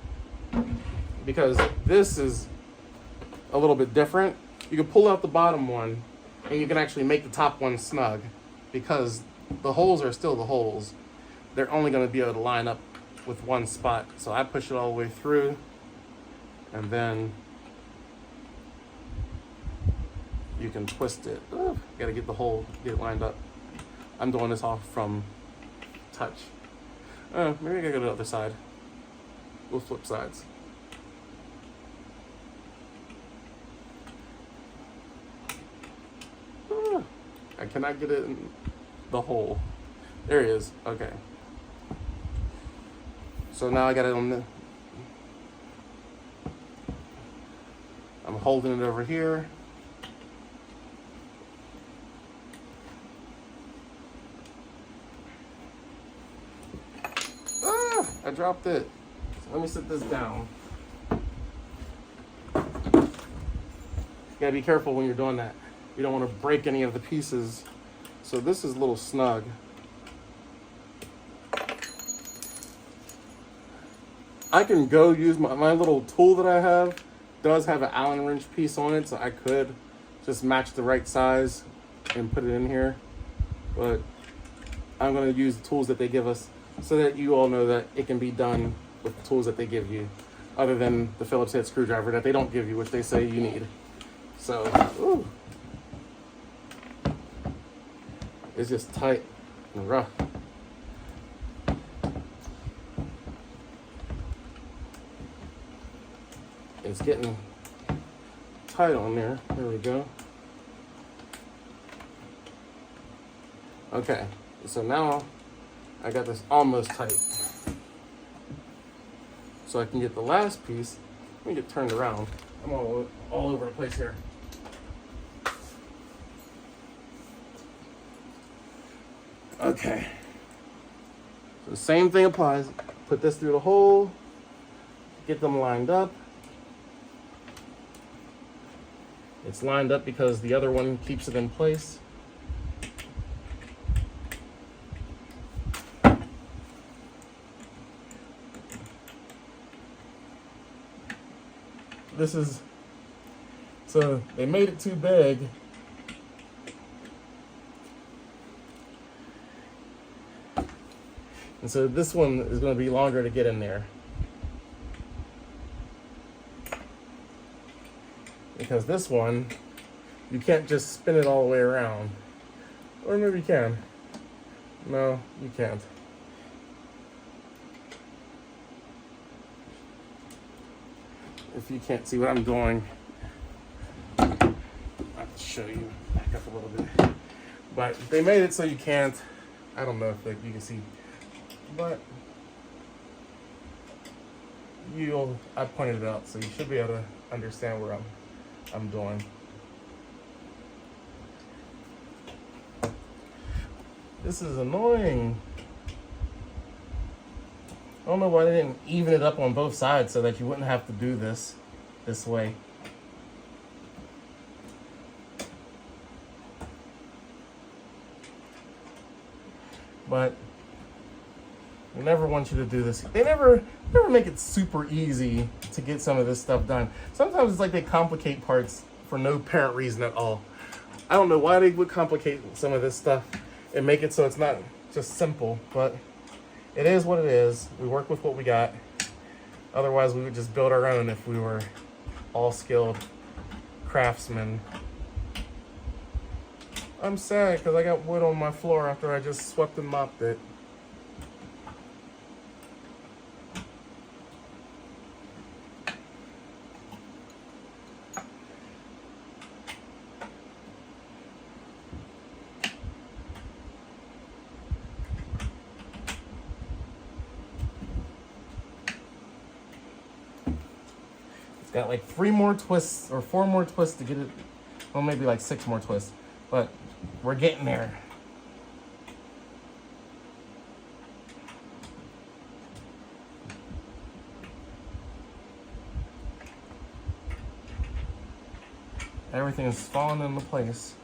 because this is a little bit different, you can pull out the bottom one and you can actually make the top one snug, because the holes are still the holes. They're only going to be able to line up with one spot. So I push it all the way through, and then you can twist it. Got to get the hole, get it lined up. I'm doing this off from touch. Maybe I gotta go to the other side. We'll flip sides. I cannot get it in the hole. There it is. Okay. So now I got it on holding it over here. Ah, I dropped it. So let me set this down. You gotta be careful when you're doing that. You don't want to break any of the pieces. So this is a little snug. I can go use my little tool that I have. Does have an Allen wrench piece on it, so I could just match the right size and put it in here. But I'm gonna use the tools that they give us so that you all know that it can be done with the tools that they give you, other than the Phillips head screwdriver that they don't give you, which they say you need. So, ooh. It's just tight and rough. It's getting tight on there. There we go. Okay, so now I got this almost tight. So I can get the last piece. Let me get turned around. I'm all over the place here. Okay. So the same thing applies. Put this through the hole. Get them lined up. It's lined up because the other one keeps it in place. This is, so they made it too big. And so this one is going to be longer to get in there. Because this one, you can't just spin it all the way around. Or maybe you can. No, you can't. If you can't see what I'm doing, I'll show you back up a little bit. But they made it so you can't. I don't know if you can see, but I pointed it out, so you should be able to understand where I'm doing. This is annoying. I don't know why they didn't even it up on both sides so that you wouldn't have to do this way. But they never want you to do this. They never make it super easy to get some of this stuff done. Sometimes it's like they complicate parts for no apparent reason at all. I don't know why they would complicate some of this stuff and make it so it's not just simple, but it is what it is. We work with what we got. Otherwise, we would just build our own if we were all skilled craftsmen. I'm sad because I got wood on my floor after I just swept and mopped it. Got like 3 more twists or 4 more twists to get it, well, maybe like 6 more twists, but we're getting there. Everything is falling into place.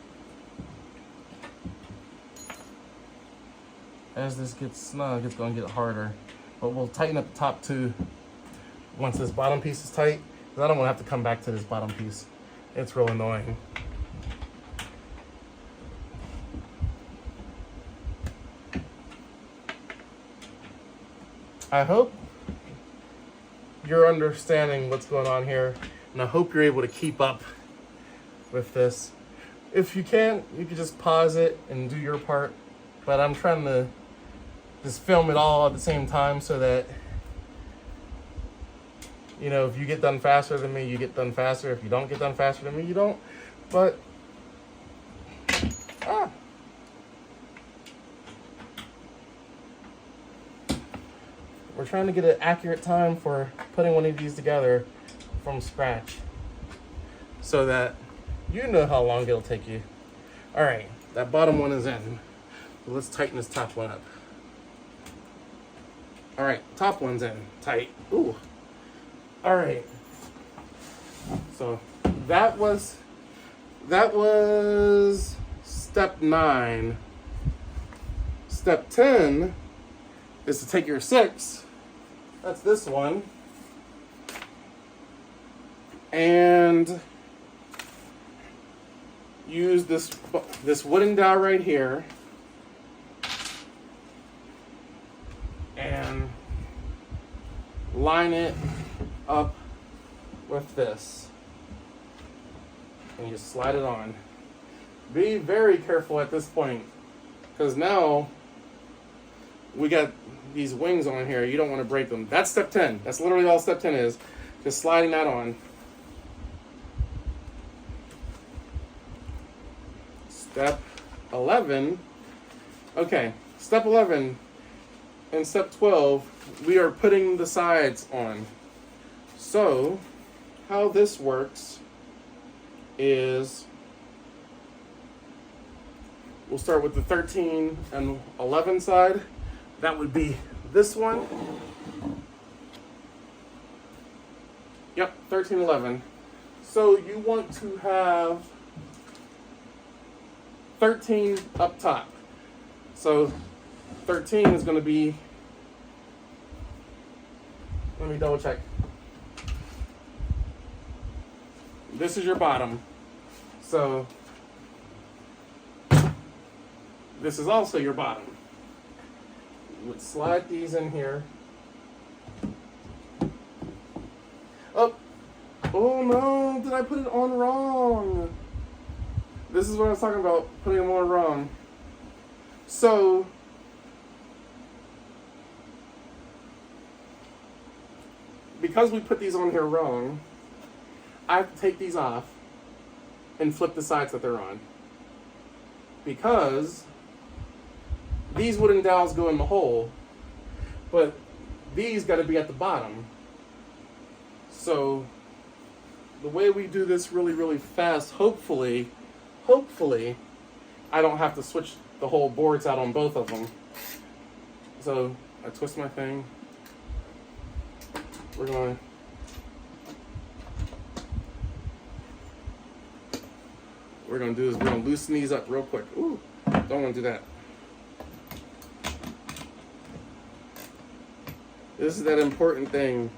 As this gets snug, it's going to get harder, but we'll tighten up the top too once this bottom piece is tight. I don't want to have to come back to this bottom piece. It's real annoying. I hope you're understanding what's going on here, and I hope you're able to keep up with this. If you can't, you can just pause it and do your part, but I'm trying to just film it all at the same time so that, you know, if you get done faster than me, you get done faster. If you don't get done faster than me, you don't. But, we're trying to get an accurate time for putting one of these together from scratch. so that you know how long it'll take you. All right, that bottom one is in. Let's tighten this top one up. All right, top one's in, tight. Ooh. All right. So that was step 9. Step 10 is to take your 6. That's this one. And use this wooden dowel right here and line it up with this. And you slide it on. Be very careful at this point, because now we got these wings on here. You don't want to break them. That's step 10. That's literally all step 10 is. Just sliding that on. Step 11. Okay, step 11 and step 12, we are putting the sides on. So, how this works is we'll start with the 13 and 11 side. That would be this one. Yep, 13, 11. So you want to have 13 up top. So 13 is going to be, let me double check. This is your bottom. So this is also your bottom. You would slide these in here. Oh no, did I put it on wrong? This is what I was talking about, putting them on wrong. So, because we put these on here wrong, I have to take these off and flip the sides that they're on. Because these wooden dowels go in the hole, but these got to be at the bottom. So the way we do this really, really fast, hopefully, I don't have to switch the whole boards out on both of them. So I twist my thing. We're gonna do is we're gonna loosen these up real quick. Ooh, don't want to do that. This is that important thing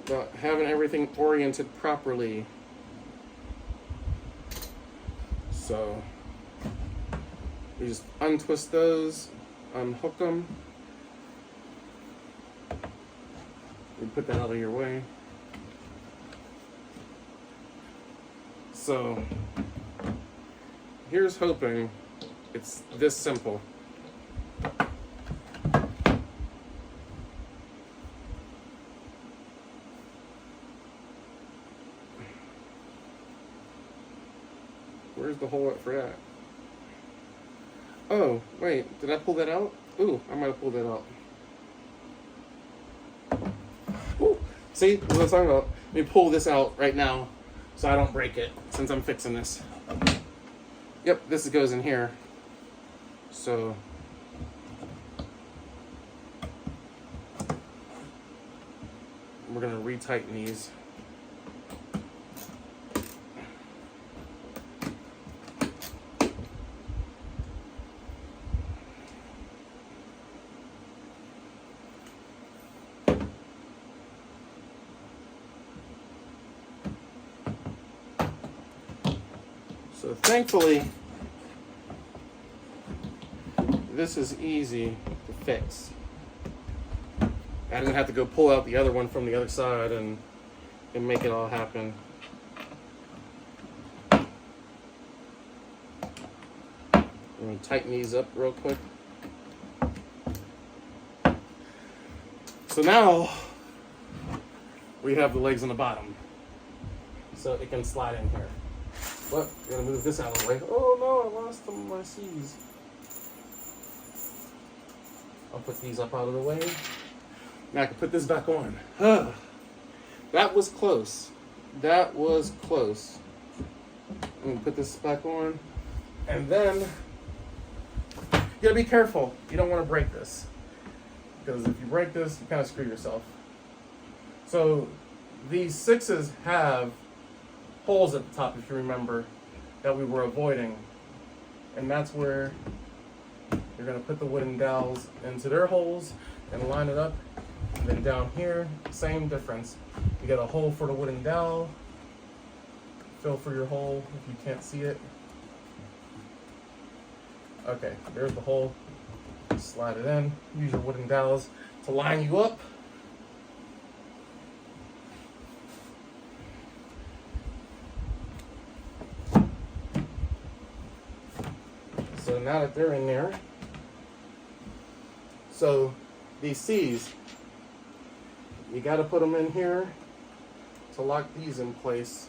about having everything oriented properly. So you just untwist those, unhook them. You put that out of your way. So here's hoping it's this simple. Where's the hole for that? Oh, wait, did I pull that out? Ooh, I might have pulled that out. Ooh, see what I was talking about? Let me pull this out right now so I don't break it since I'm fixing this. Yep, this goes in here. So we're gonna retighten these. So thankfully, this is easy to fix. I didn't have to go pull out the other one from the other side and make it all happen. I'm going to tighten these up real quick. So now we have the legs on the bottom, so it can slide in here. But I'm gonna move this out of the way. Oh no, I lost some of my C's. I'll put these up out of the way. Now I can put this back on. That was close. That was close. I'm gonna put this back on. And then, you gotta be careful. You don't wanna break this. Because if you break this, you kind of screw yourself. So, these 6s have holes at the top, if you remember, that we were avoiding. And that's where you're gonna put the wooden dowels into their holes and line it up. And then down here, same difference. You got a hole for the wooden dowel. Fill for your hole if you can't see it. Okay, there's the hole. Slide it in. Use your wooden dowels to line you up. So now that they're in there, so these C's, you got to put them in here to lock these in place.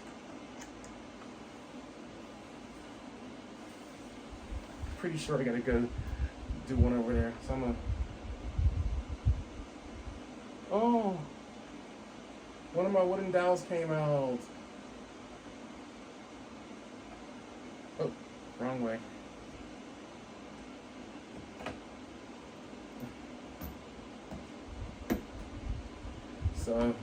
Pretty sure I got to go do one over there. So I'm gonna. Oh, one of my wooden dowels came out. Oh, wrong way. So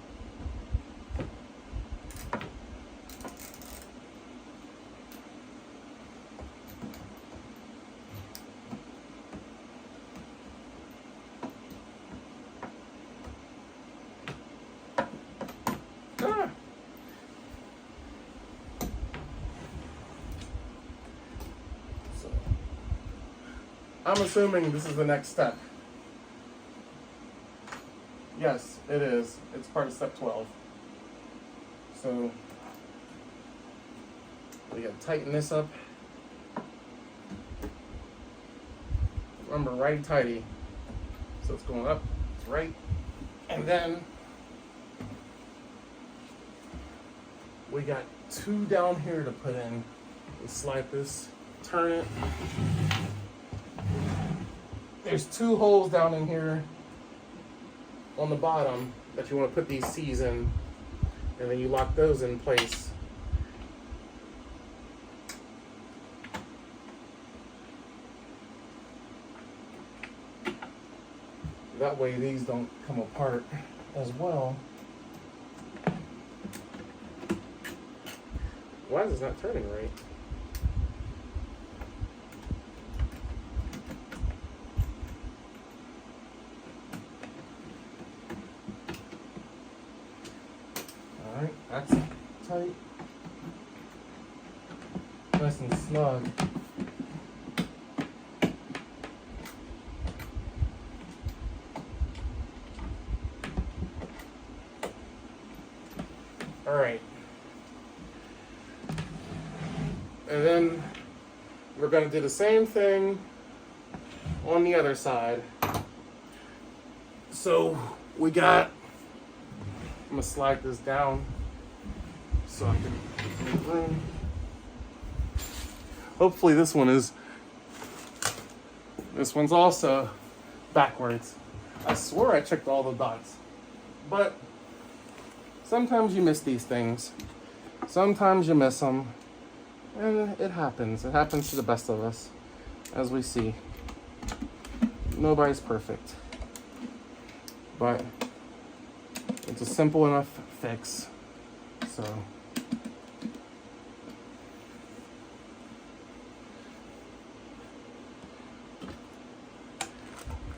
I'm assuming this is the next step. Yes, it is. It's part of step 12. So we gotta tighten this up. Remember, righty tighty. So it's going up, it's right. And then we got 2 down here to put in. We slide this, turn it. There's 2 holes down in here on the bottom that you want to put these C's in, and then you lock those in place. That way these don't come apart as well. Why is this not turning right? Alright, that's tight. Nice and snug. Alright. And then we're going to do the same thing on the other side. So we got, I'm going to slide this down so I can make room. Hopefully this one's also backwards. I swear I checked all the dots. But sometimes you miss these things. Sometimes you miss them. And it happens. It happens to the best of us, as we see. Nobody's perfect. But it's a simple enough fix. So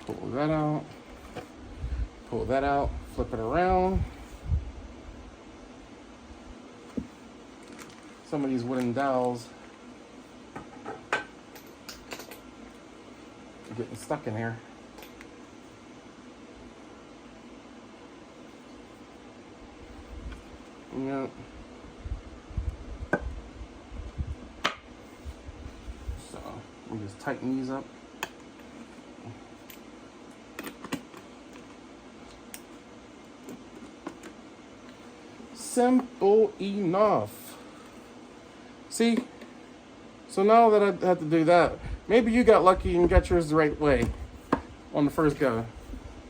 pull that out. Pull that out. Flip it around. Some of these wooden dowels are getting stuck in here. Yeah. So we just tighten these up. Simple enough. See? So now that I had to do that, maybe you got lucky and got yours the right way on the first go.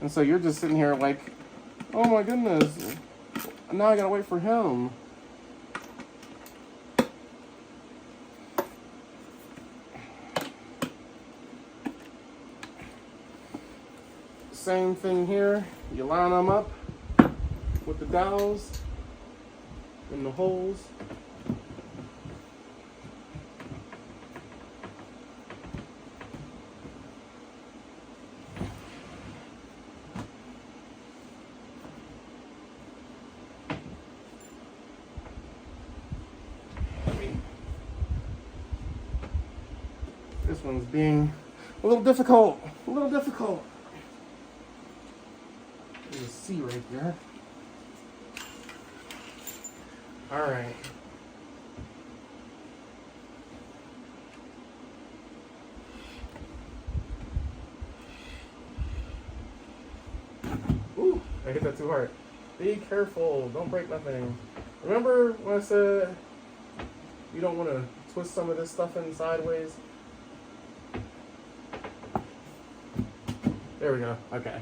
And so you're just sitting here like, oh my goodness, now I gotta wait for him. Same thing here. You line them up with the dowels in the holes. This one's being a little difficult. There's a C right there. All right. Ooh, I hit that too hard. Be careful, don't break nothing. Remember when I said you don't want to twist some of this stuff in sideways? There we go, okay.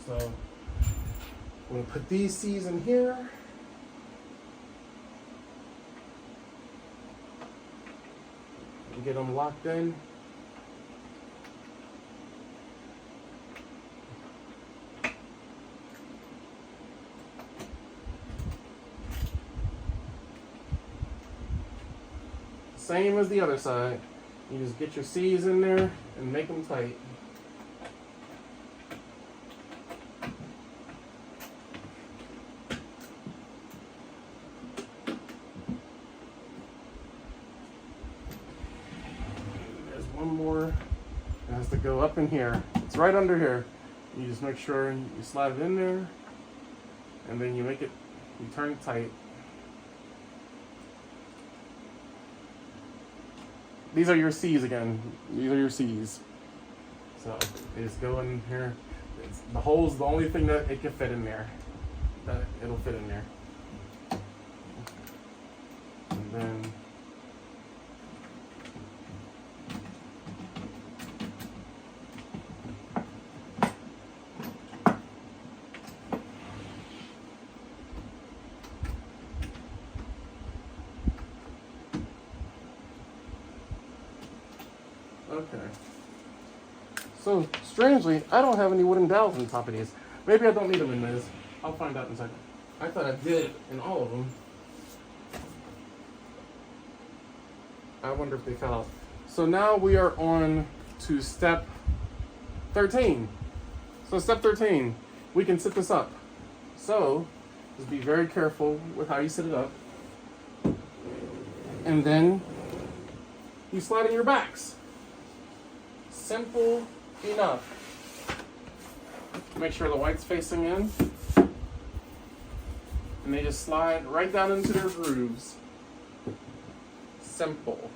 So, I'm going to put these C's in here. And get them locked in. Same as the other side. You just get your C's in there and make them tight. There's one more that has to go up in here. It's right under here. You just make sure you slide it in there, and then you turn it tight. These are your C's again. These are your C's. So they just go in here. The hole's the only thing that it can fit in there. That it'll fit in there. And then okay. So, strangely, I don't have any wooden dowels on top of these. Maybe I don't need them in this. I'll find out in a second. I thought I did in all of them. I wonder if they fell out. So now we are on to step 13. So step 13, we can sit this up. So, just be very careful with how you sit it up. And then you slide in your backs. Simple enough. Make sure the white's facing in. And they just slide right down into their grooves. Simple.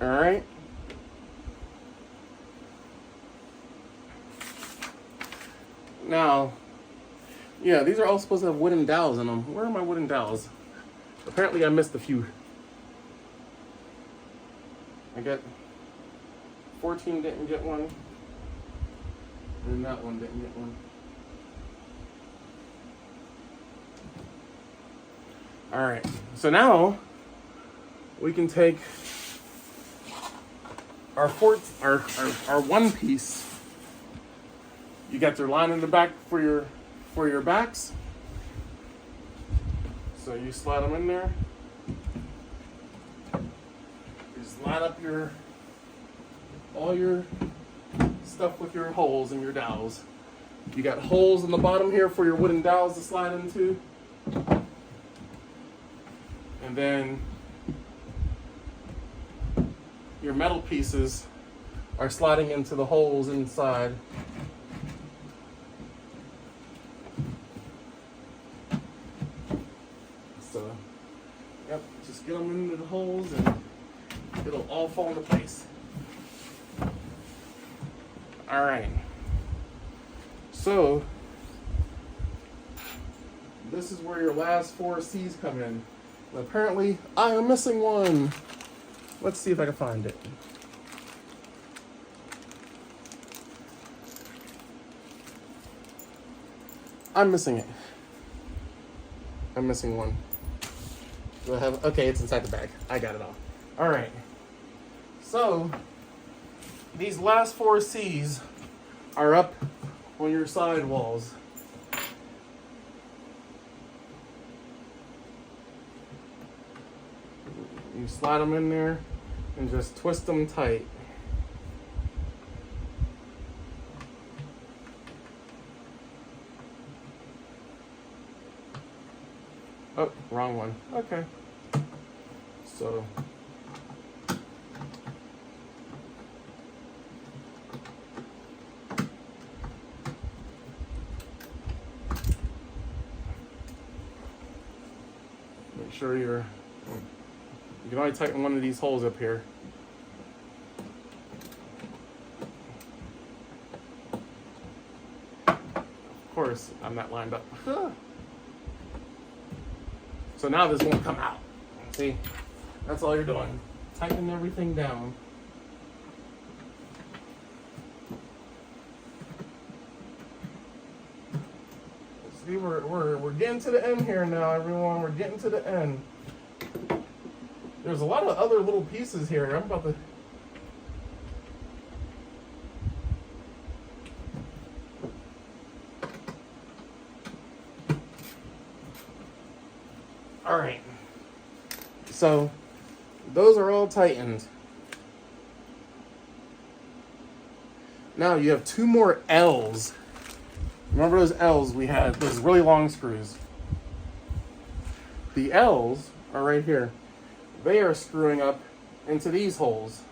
All right. Now, yeah, these are all supposed to have wooden dowels in them. Where are my wooden dowels? Apparently I missed a few. I got 14 didn't get one. And that one didn't get one. All right, so now we can take our one piece. You got your line in the back for your backs. So you slide them in there. You just line up all your stuff with your holes and your dowels. You got holes in the bottom here for your wooden dowels to slide into. And then your metal pieces are sliding into the holes inside. So, yep, just get them into the holes and it'll all fall into place. All right. So, this is where your last 4 C's come in. And apparently, I am missing one. Let's see if I can find it. I'm missing it. I'm missing one. Do I have? Okay, it's inside the bag. I got it all. All right. So these last 4 C's are up on your side walls. You slide them in there and just twist them tight. Oh, wrong one. Okay. So make sure you can only tighten one of these holes up here. Of course, I'm not lined up. So now this won't come out. See? That's all you're doing. Tighten everything down. See, we're getting to the end here now, everyone. We're getting to the end. There's a lot of other little pieces here. I'm about to... All right. So those are all tightened. Now you have 2 more L's. Remember those L's we had? Those really long screws. The L's are right here. They are screwing up into these holes.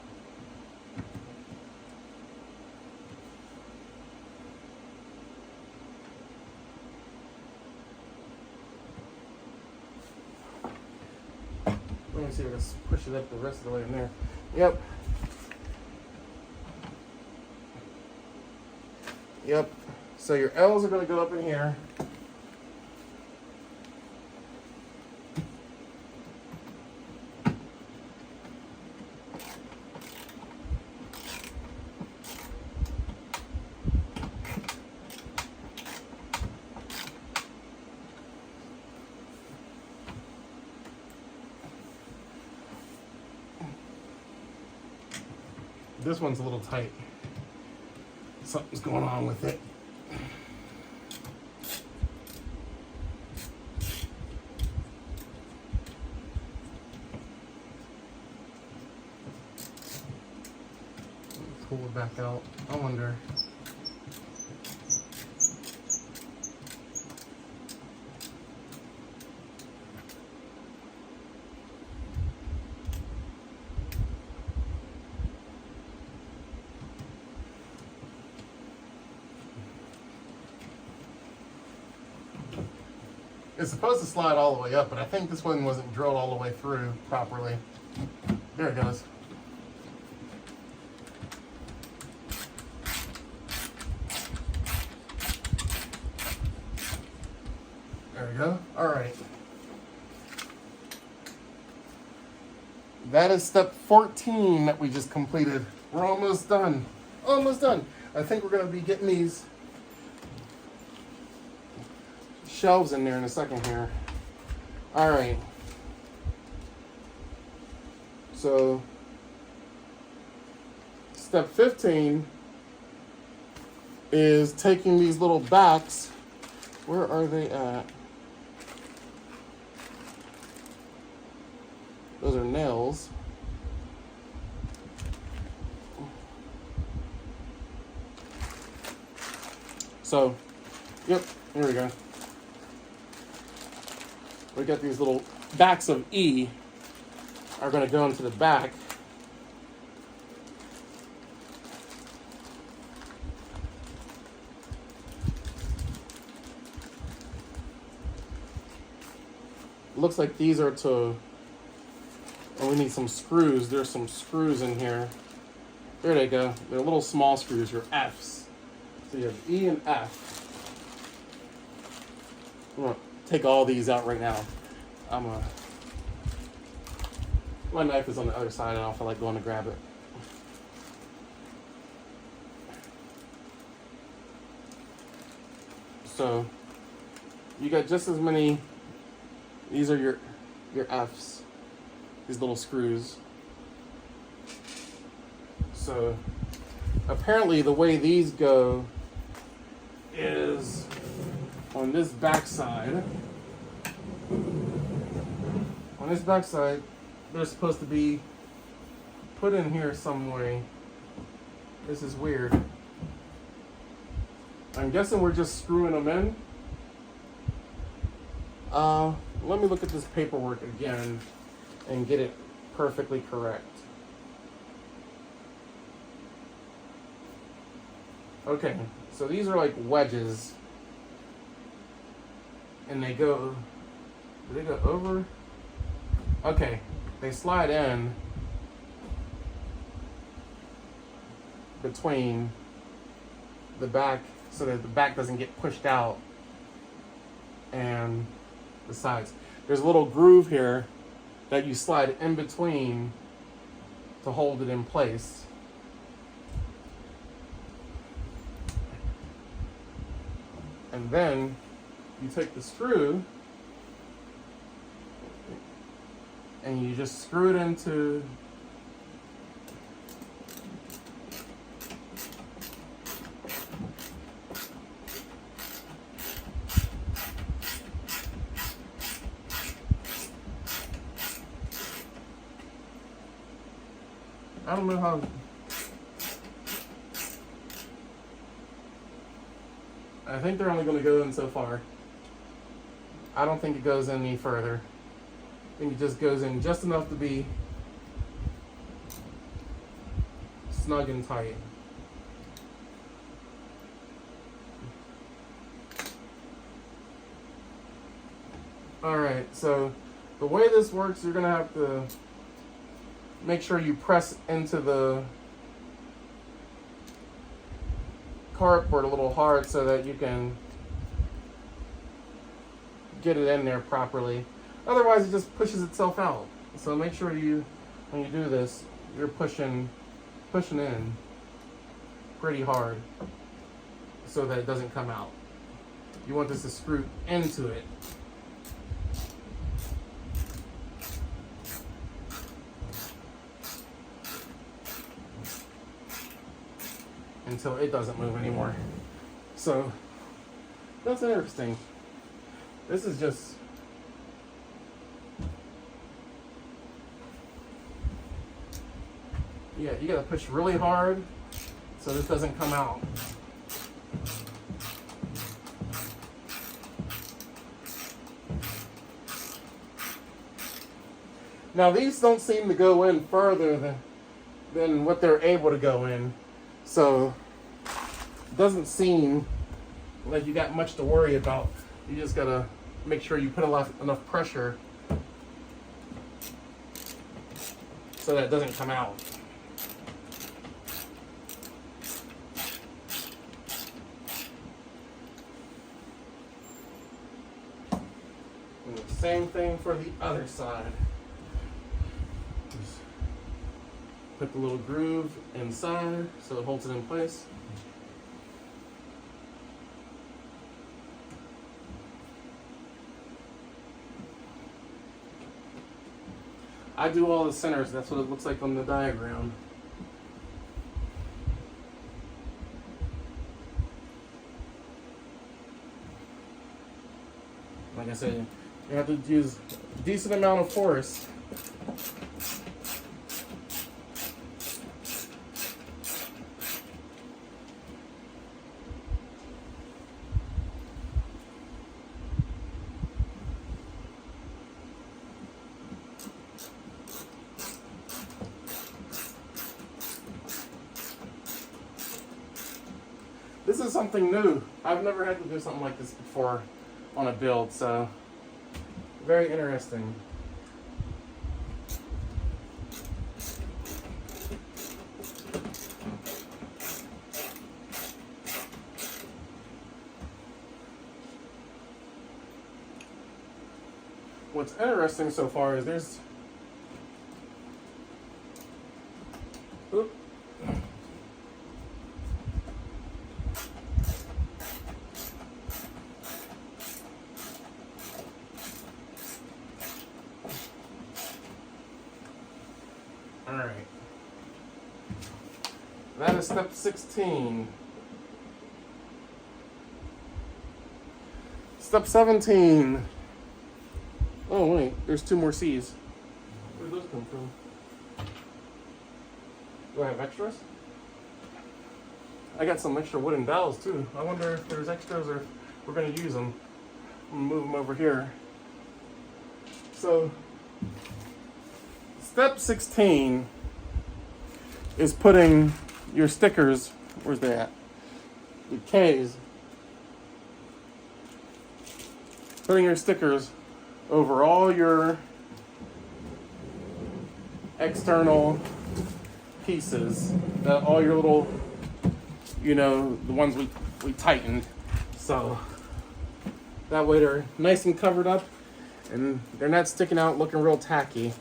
Let me see if I can push it up the rest of the way in there. Yep. Yep. So your L's are going to go up in here. This one's a little tight. Something's going on with it. Pull it back out. I wonder. It's supposed to slide all the way up, but I think this one wasn't drilled all the way through properly. There it goes. There we go. All right. That is step 14 that we just completed. We're almost done. Almost done. I think we're going to be getting these shelves in there in a second here. All right. So step 15 is taking these little backs. Where are they at? Those are nails. So, yep, here we go. We got these little backs of E are going to go into the back. Looks like these are to, oh, we need some screws. There's some screws in here. There they go. They're little small screws, your F's. So you have E and F. I'm going to take all these out right now. My knife is on the other side. I don't feel like going to grab it. So you got just as many. These are your F's. These little screws. So apparently the way these go is on this backside. On this backside, they're supposed to be put in here some way. This is weird. I'm guessing we're just screwing them in. Let me look at this paperwork again and get it perfectly correct. Okay, so these are like wedges. And they go, do they go over? Okay, they slide in between the back so that the back doesn't get pushed out and the sides. There's a little groove here that you slide in between to hold it in place. And then you take the screw and you just screw it into I don't know how. I think they're only going to go in so far. I don't think it goes any further. I think it just goes in just enough to be snug and tight. Alright, so the way this works, you're going to have to make sure you press into the cardboard a little hard so that you can get it in there properly. Otherwise, it just pushes itself out. So make sure you, when you do this, you're pushing in pretty hard so that it doesn't come out. You want this to screw into it. Until it doesn't move anymore. So that's interesting. This is just you gotta push really hard so this doesn't come out. Now these don't seem to go in further than what they're able to go in. So it doesn't seem like you got much to worry about. You just gotta make sure you put enough pressure so that it doesn't come out. And the same thing for the other side. Just put the little groove inside so it holds it in place. I do all the centers, that's what it looks like on the diagram. Like I said, you have to use a decent amount of force. This is something new. I've never had to do something like this before on a build, so very interesting. What's interesting so far is there's That is step 16. Step 17. Oh wait, there's 2 more C's. Where did those come from? Do I have extras? I got some extra wooden dowels too. I wonder if there's extras or if we're gonna use them. I'm gonna move them over here. So, step 16 is putting your stickers, where's they at? The K's. Putting your stickers over all your external pieces, all your little, you know, the ones we tightened. So that way they're nice and covered up and they're not sticking out looking real tacky.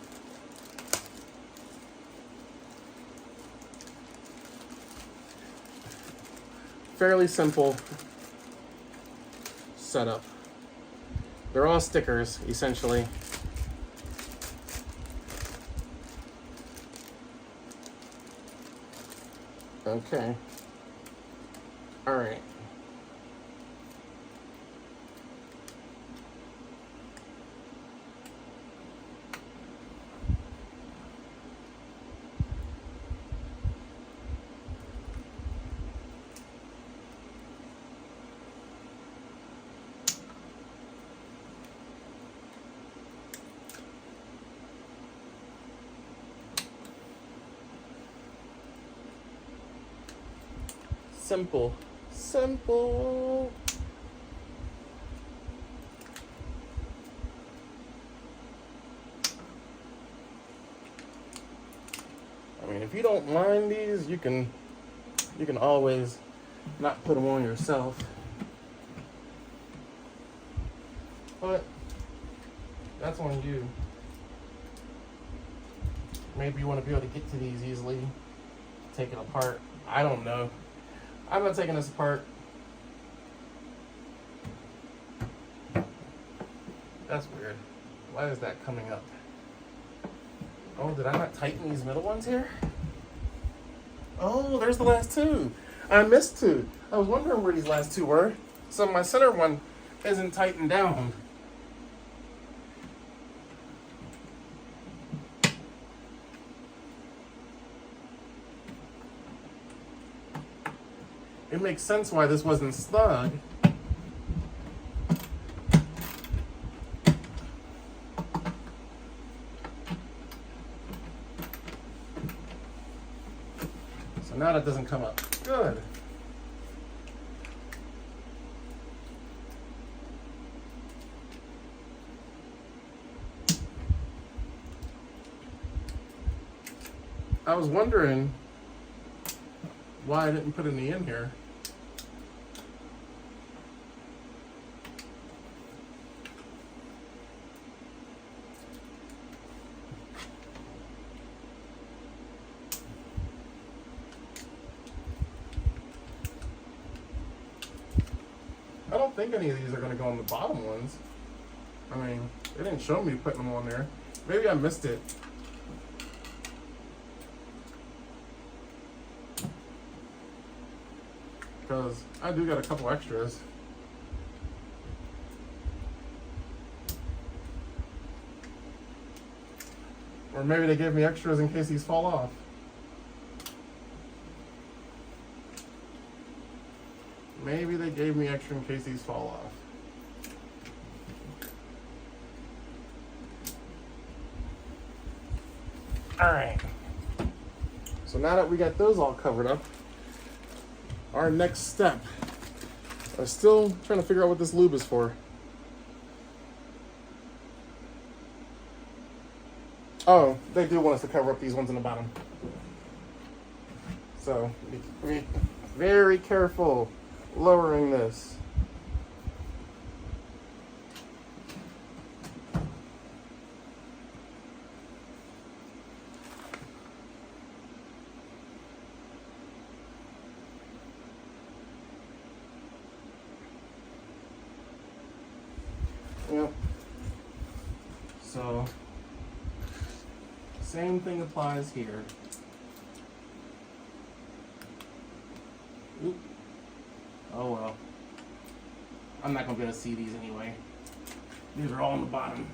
Fairly simple setup. They're all stickers, essentially. Okay. All right. Simple. Simple. I mean, if you don't mind these, you can always not put them on yourself. But that's on you. Maybe you want to be able to get to these easily. Take it apart. I don't know. I'm not taking this apart. That's weird. Why is that coming up? Oh, did I not tighten these middle ones here? Oh, there's the last 2. I missed 2. I was wondering where these last 2 were. So my center one isn't tightened down. It makes sense why this wasn't snug. So now that doesn't come up. Good. I was wondering why I didn't put any in here. I don't think any of these are going to go on the bottom ones. I mean, they didn't show me putting them on there. Maybe I missed it. Because I do got a couple extras. Or maybe they gave me extras in case these fall off. Maybe they gave me extra in case these fall off. All right. So now that we got those all covered up, our next step, I'm still trying to figure out what this lube is for. Oh, they do want us to cover up these ones in the bottom. So be very careful lowering this. Yep. So, same thing applies here. Oh well. I'm not gonna be able to see these anyway. These are all on the bottom.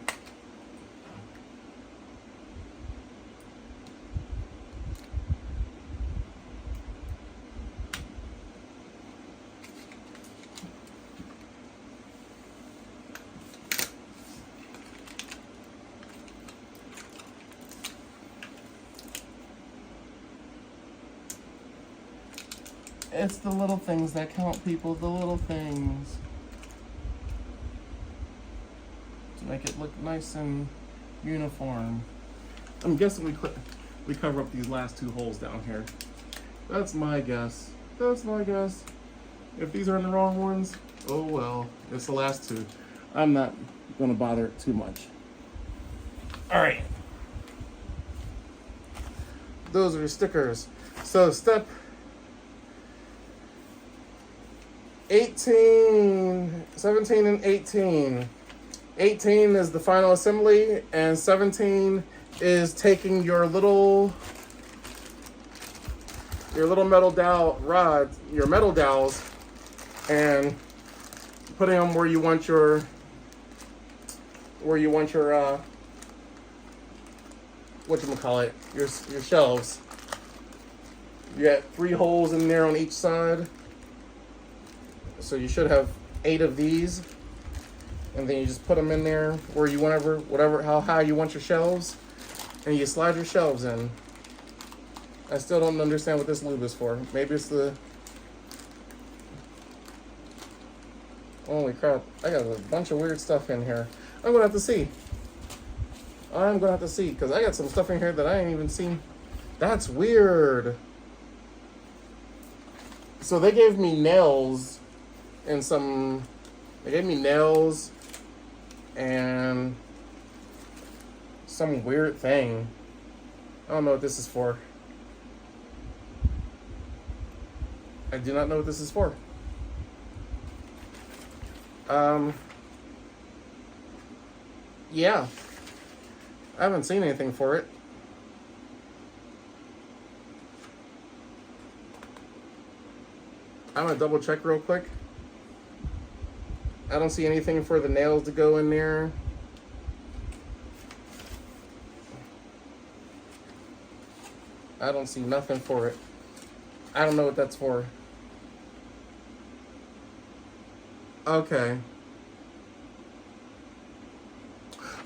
It's the little things that count, people. The little things. To make it look nice and uniform. I'm guessing we cover up these last two holes down here. That's my guess. That's my guess. If these are in the wrong ones, oh well. It's the last two. I'm not going to bother it too much. Alright. Those are your stickers. So step 18, 17 and 18. 18 is the final assembly, and 17 is taking your little metal dowel rods, your metal dowels, and putting them where you want your whatchamacallit, your shelves. You got 3 holes in there on each side. So you should have 8 of these, and then you just put them in there where you how high you want your shelves, and you slide your shelves in. I still don't understand what this lube is for. Maybe it's the... Holy crap, I got a bunch of weird stuff in here. I'm gonna have to see. Because I got some stuff in here that I ain't even seen. That's weird. So they gave me nails and some weird thing. I don't know what this is for. I do not know what this is for. Yeah. I haven't seen anything for it. I'm gonna double check real quick. I don't see anything for the nails to go in there. I don't see nothing for it. I don't know what that's for. Okay.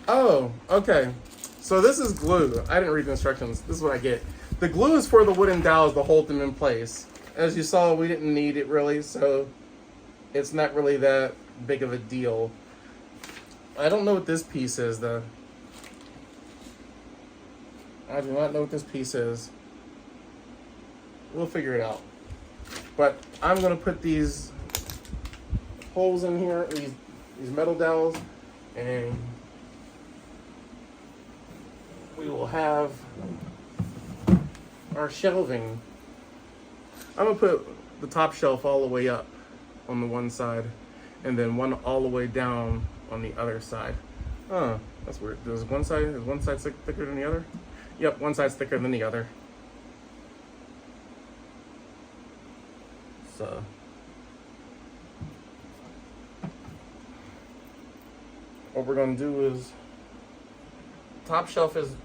Oh, okay. So this is glue. I didn't read the instructions. This is what I get. The glue is for the wooden dowels to hold them in place. As you saw, we didn't need it really, so it's not really that big of a deal. I don't know what this piece is, though. I do not know what this piece is. We'll figure it out. But I'm going to put these holes in here, these metal dowels, and we will have our shelving. I'm going to put the top shelf all the way up on the one side, and then one all the way down on the other side. Oh, that's weird. Is one side thicker than the other? Yep, one side's thicker than the other. So what we're going to do is, top shelf is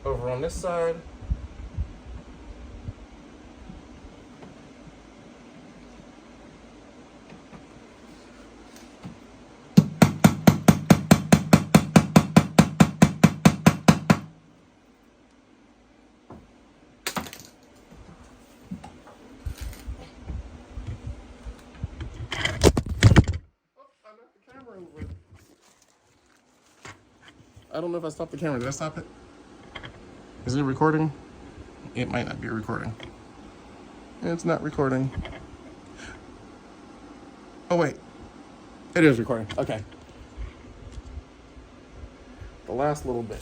over on this side. I don't know if I stopped the camera. Did I stop it? Is it recording? It might not be recording. It's not recording. Oh wait, it is recording. Okay. The last little bit.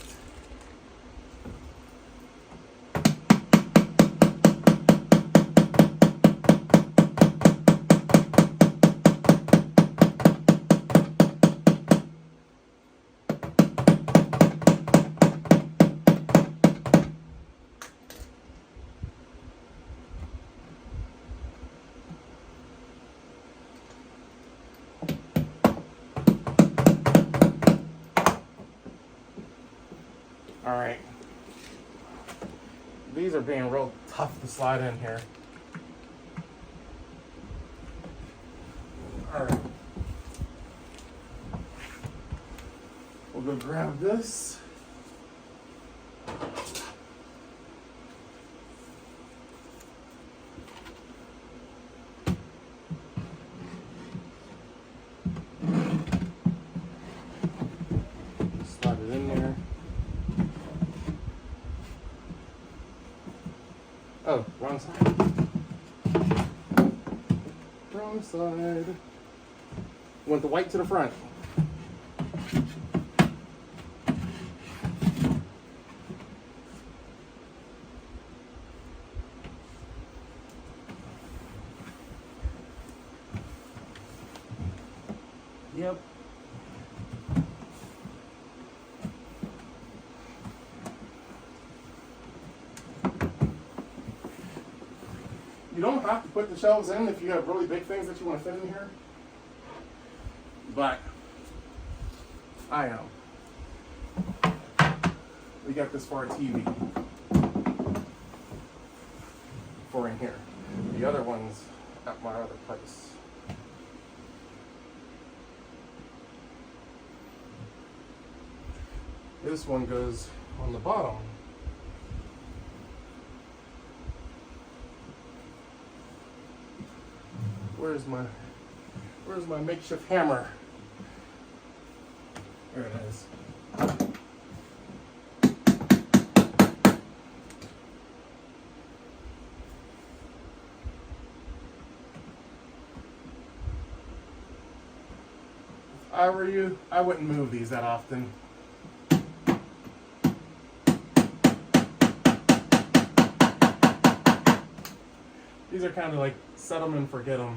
All right. These are being real tough to slide in here. All right. We'll go grab this. Slide it in there. Oh, wrong side. Wrong side. Want the white to the front. Yep. You don't have to put the shelves in if you have really big things that you want to fit in here. But I know. We got this for our TV. For in here. The other one's at my other place. This one goes on the bottom. Where's my makeshift hammer? There it is. If I were you, I wouldn't move these that often. These are kind of like set them and forget them.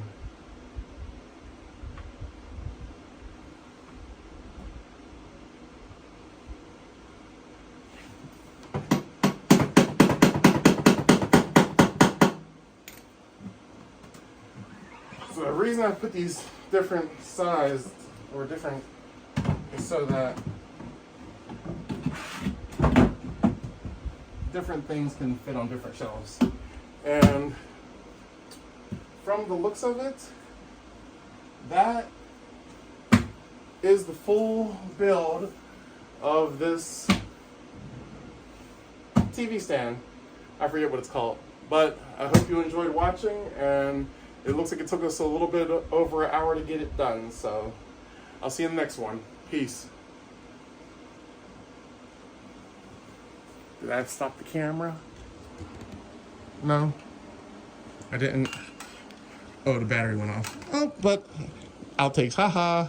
So the reason I put these different sized or different is so that different things can fit on different shelves. And from the looks of it, that is the full build of this TV stand. I forget what it's called, but I hope you enjoyed watching, and it looks like it took us a little bit over an hour to get it done, so I'll see you in the next one. Peace. Did I stop the camera? No, I didn't. Oh, the battery went off. Oh, but outtakes, haha.